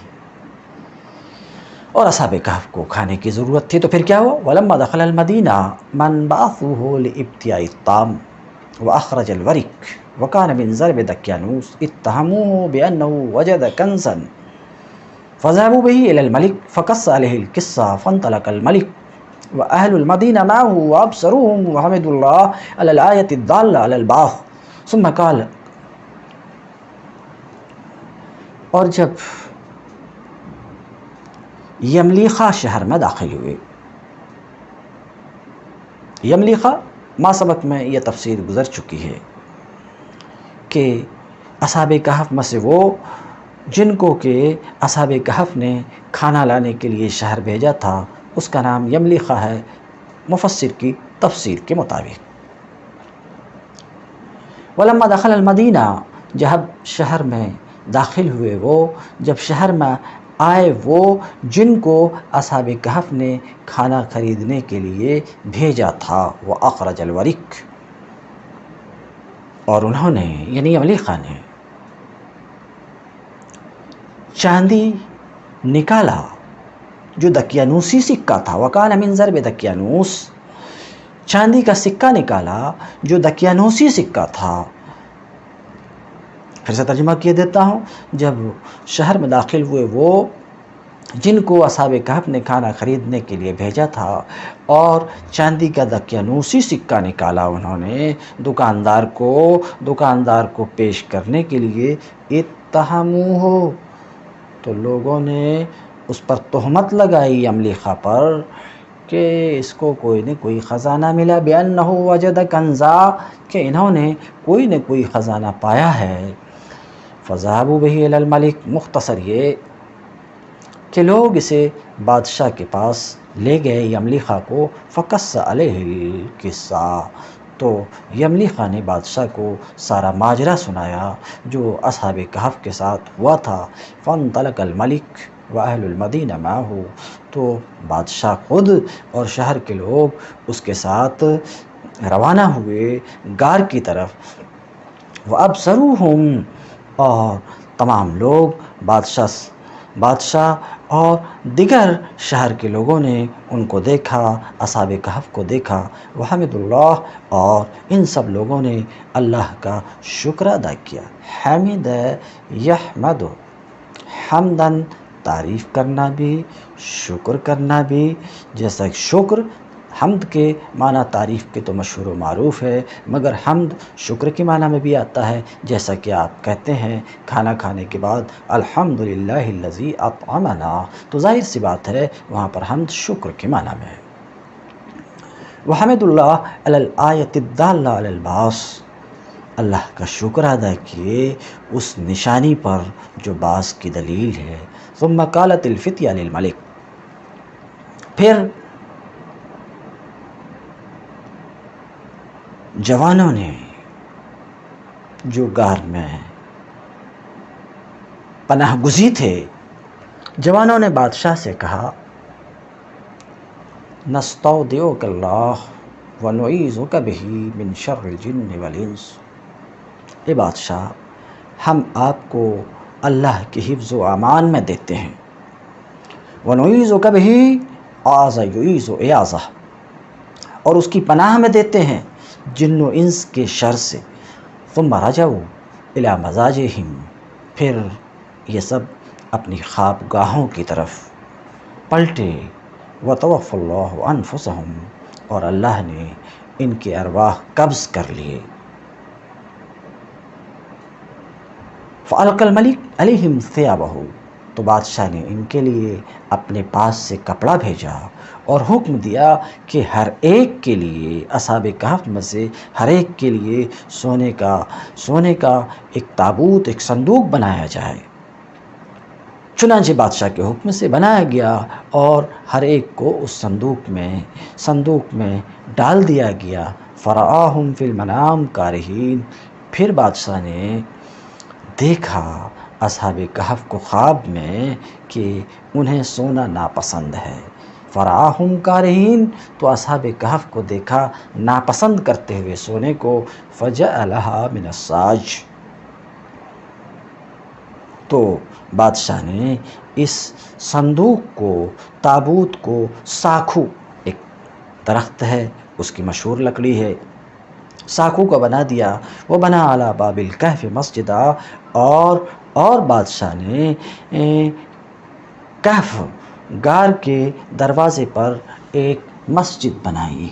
اور اصحاب کہف کو کھانے کی ضرورت تھی۔ تو پھر کیا ہوا؟ وَلَمَّا دَخَلَ الْمَدِينَةَ مَنْ بَعَثُهُ لِإِبْتِيَاءِ الطَّعَامِ وَأَخْرَجَ الْوَرِكَ وَكَانَ مِنْ ضَرْبِ دَكْيَانُوسَ اتَّهَمُوهُ بِأَنَّهُ وَجَدَ كَنْزًا فَذَهَبُوا بِهِ إِلَى الْمَلِكِ فَقَصَّ عَلَيْهِ الْقِصَّةَ فَانْطَلَقَ الْمَلِكُ وَأَهْلُ الْمَدِينَةِ مَعَهُ وَأَبْصَرُوهُمْ وَحَمِدُوا اللَّهَ عَلَى الْآيَةِ الدَّالَّةِ عَلَى الْبَعْثِ ثُمَّ قَالَ، اور جب یملیخا شہر میں داخل ہوئے، یملیخا ما سبق میں یہ تفسیر گزر چکی ہے کہ اصحاب کہف میں سے وہ جن کو کہ اصحاب کہف نے کھانا لانے کے لیے شہر بھیجا تھا اس کا نام یملیخا ہے مفسر کی تفسیر کے مطابق۔ ولما دخل المدینہ، جب شہر میں داخل ہوئے، وہ جب شہر میں آئے وہ جن کو اصحاب کہف نے کھانا خریدنے کے لیے بھیجا تھا، وہ اخرج الورق، اور انہوں نے یعنی یملیخا نے چاندی نکالا جو دقیانوسی سکہ تھا، وکان من ضرب دقیانوس، چاندی کا سکہ نکالا جو دقیانوسی سکہ تھا۔ پھر سے ترجمہ کیے دیتا ہوں، جب شہر میں داخل ہوئے وہ جن کو اصحاب کہف نے کھانا خریدنے کے لیے بھیجا تھا اور چاندی کا دقیانوسی سکہ نکالا انہوں نے دکاندار کو پیش کرنے کے لیے، اتہموہ، تو لوگوں نے اس پر تہمت لگائی یملیخا پر کہ اس کو کوئی نہ کوئی خزانہ ملا، بِأَنَّهُ وَجَدَ كَنْزًا، کہ انہوں نے کوئی نہ کوئی خزانہ پایا ہے۔ فَذَهَبُوا بِهِ إِلَى الْمَلِكِ، مختصر یہ کہ لوگ اسے بادشاہ کے پاس لے گئے یملیخا کو، فَقَصَّ عَلَيْهِ الْقِصَّةَ، تو یملیخا نے بادشاہ کو سارا ماجرا سنایا جو اصحاب کہف کے ساتھ ہوا تھا۔ فَانْطَلَقَ الْمَلِكُ وَأَهْلُ الْمَدِينَةِ مَعَهُ، تو بادشاہ خود اور شہر کے لوگ اس کے ساتھ روانہ ہوئے غار کی طرف۔ وَأَبْصَرُوهُمْ، اور تمام لوگ بادشاہ اور دیگر شہر کے لوگوں نے ان کو دیکھا، اصحاب کہف کو دیکھا۔ وحمد اللہ، اور ان سب لوگوں نے اللہ کا شکر ادا کیا۔ حمد یحمد، حمدن تعریف کرنا بھی، شکر کرنا بھی، جیسا شکر حمد کے معنی تعریف کے تو مشہور و معروف ہے، مگر حمد شکر کے معنی میں بھی آتا ہے، جیسا کہ آپ کہتے ہیں کھانا کھانے کے بعد الحمدللہ الذی اطعمنا، تو ظاہر سی بات ہے وہاں پر حمد شکر کے معنی میں ہے۔ وحمد اللہ علی الآیۃ الدالہ علی البعث، اللہ کا شکر ادا کیے اس نشانی پر جو بعث کی دلیل ہے۔ ثم قالت الفتیہ للملک، پھر جوانوں نے جو غار میں پناہ گزین تھے، جوانوں نے بادشاہ سے کہا، نستودعک اللہ ونعیذک بہ من شر الجن والانس، اے بادشاہ ہم آپ کو اللہ کی حفظ و امان میں دیتے ہیں، ونعیذک بہ، اعاذ یعیذ اعاذہ، اور اس کی پناہ میں دیتے ہیں جن و انس کے شر سے۔ ثم رجعوا الی مضاجعہم، پھر یہ سب اپنی خواب گاہوں کی طرف پلٹے۔ وتوفى اللہ انفسہم، اور اللہ نے ان کے ارواح قبض کر لیے۔ فألقى الملک علیہم ثیابہ، تو بادشاہ نے ان کے لیے اپنے پاس سے کپڑا بھیجا اور حکم دیا کہ ہر ایک کے لیے اصحاب کہف میں سے ہر ایک کے لیے سونے کا ایک تابوت، ایک صندوق بنایا جائے۔ چنانچہ بادشاہ کے حکم سے بنایا گیا اور ہر ایک کو اس صندوق میں ڈال دیا گیا۔ فرآہم فی المنام کارہین، پھر بادشاہ نے دیکھا اصحاب کہف کو خواب میں کہ انہیں سونا ناپسند ہے۔ فرآہم کارہین، تو اصحاب کہف کو دیکھا ناپسند کرتے ہوئے سونے کو۔ فجعلھا من الساج، تو بادشاہ نے اس صندوق کو، تابوت کو، ساکھو، ایک درخت ہے اس کی مشہور لکڑی ہے، ساکھو کا بنا دیا۔ وہ بنا علی باب الکہف مسجدا، اور بادشاہ نے کہف غار کے دروازے پر ایک مسجد بنائی۔